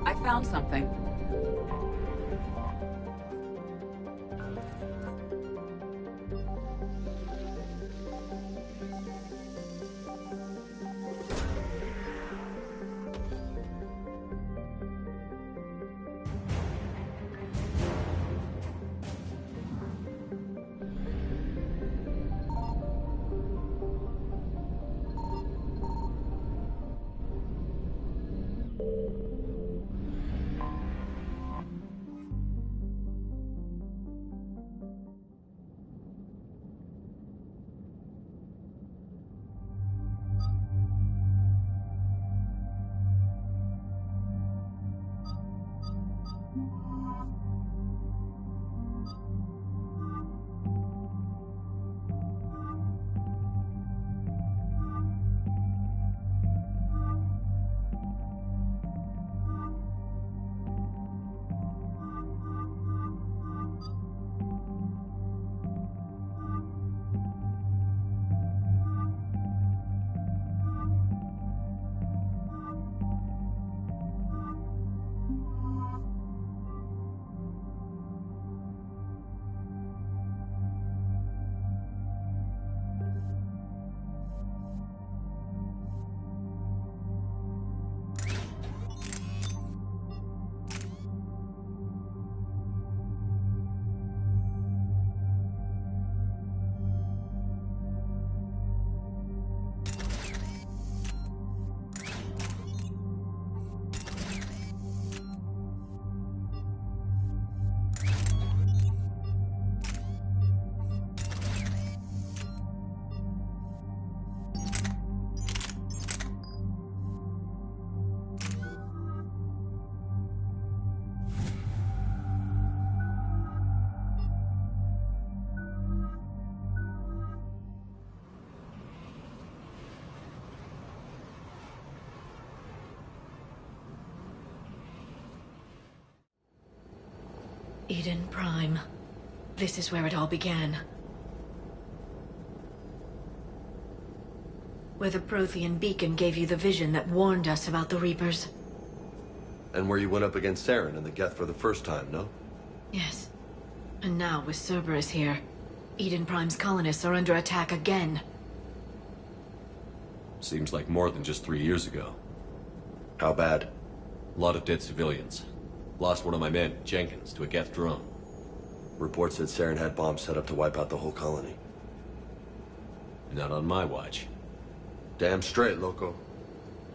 I found something. Eden Prime. This is where it all began. Where the Prothean beacon gave you the vision that warned us about the Reapers. And where you went up against Saren and the Geth for the first time, no? Yes. And now, with Cerberus here, Eden Prime's colonists are under attack again. Seems like more than just 3 years ago. How bad? A lot of dead civilians. Lost one of my men, Jenkins, to a Geth drone. Reports said Saren had bombs set up to wipe out the whole colony. Not on my watch. Damn straight, loco.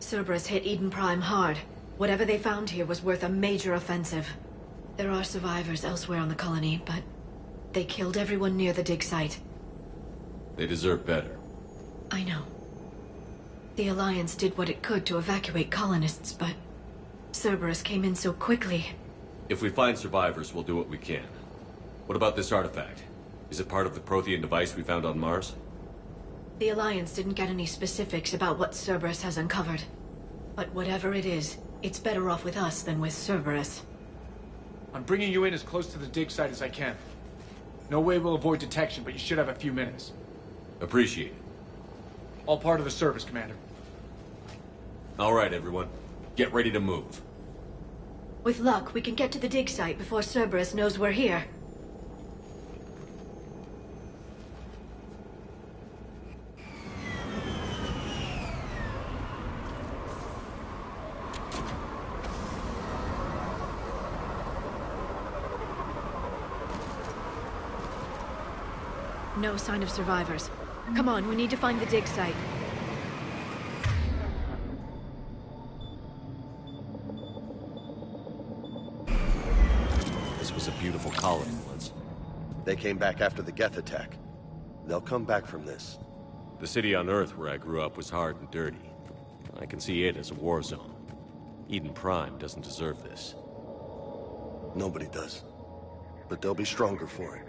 Cerberus hit Eden Prime hard. Whatever they found here was worth a major offensive. There are survivors elsewhere on the colony, but they killed everyone near the dig site. They deserve better. I know. The Alliance did what it could to evacuate colonists, but Cerberus came in so quickly. If we find survivors, we'll do what we can. What about this artifact? Is it part of the Prothean device we found on Mars? The Alliance didn't get any specifics about what Cerberus has uncovered. But whatever it is, it's better off with us than with Cerberus. I'm bringing you in as close to the dig site as I can. No way we'll avoid detection, but you should have a few minutes. Appreciate it. All part of the service, Commander. All right, everyone. Get ready to move. With luck, we can get to the dig site before Cerberus knows we're here. No sign of survivors. Come on, we need to find the dig site. This was a beautiful colony once. They came back after the Geth attack. They'll come back from this. The city on Earth where I grew up was hard and dirty. I can see it as a war zone. Eden Prime doesn't deserve this. Nobody does. But they'll be stronger for it.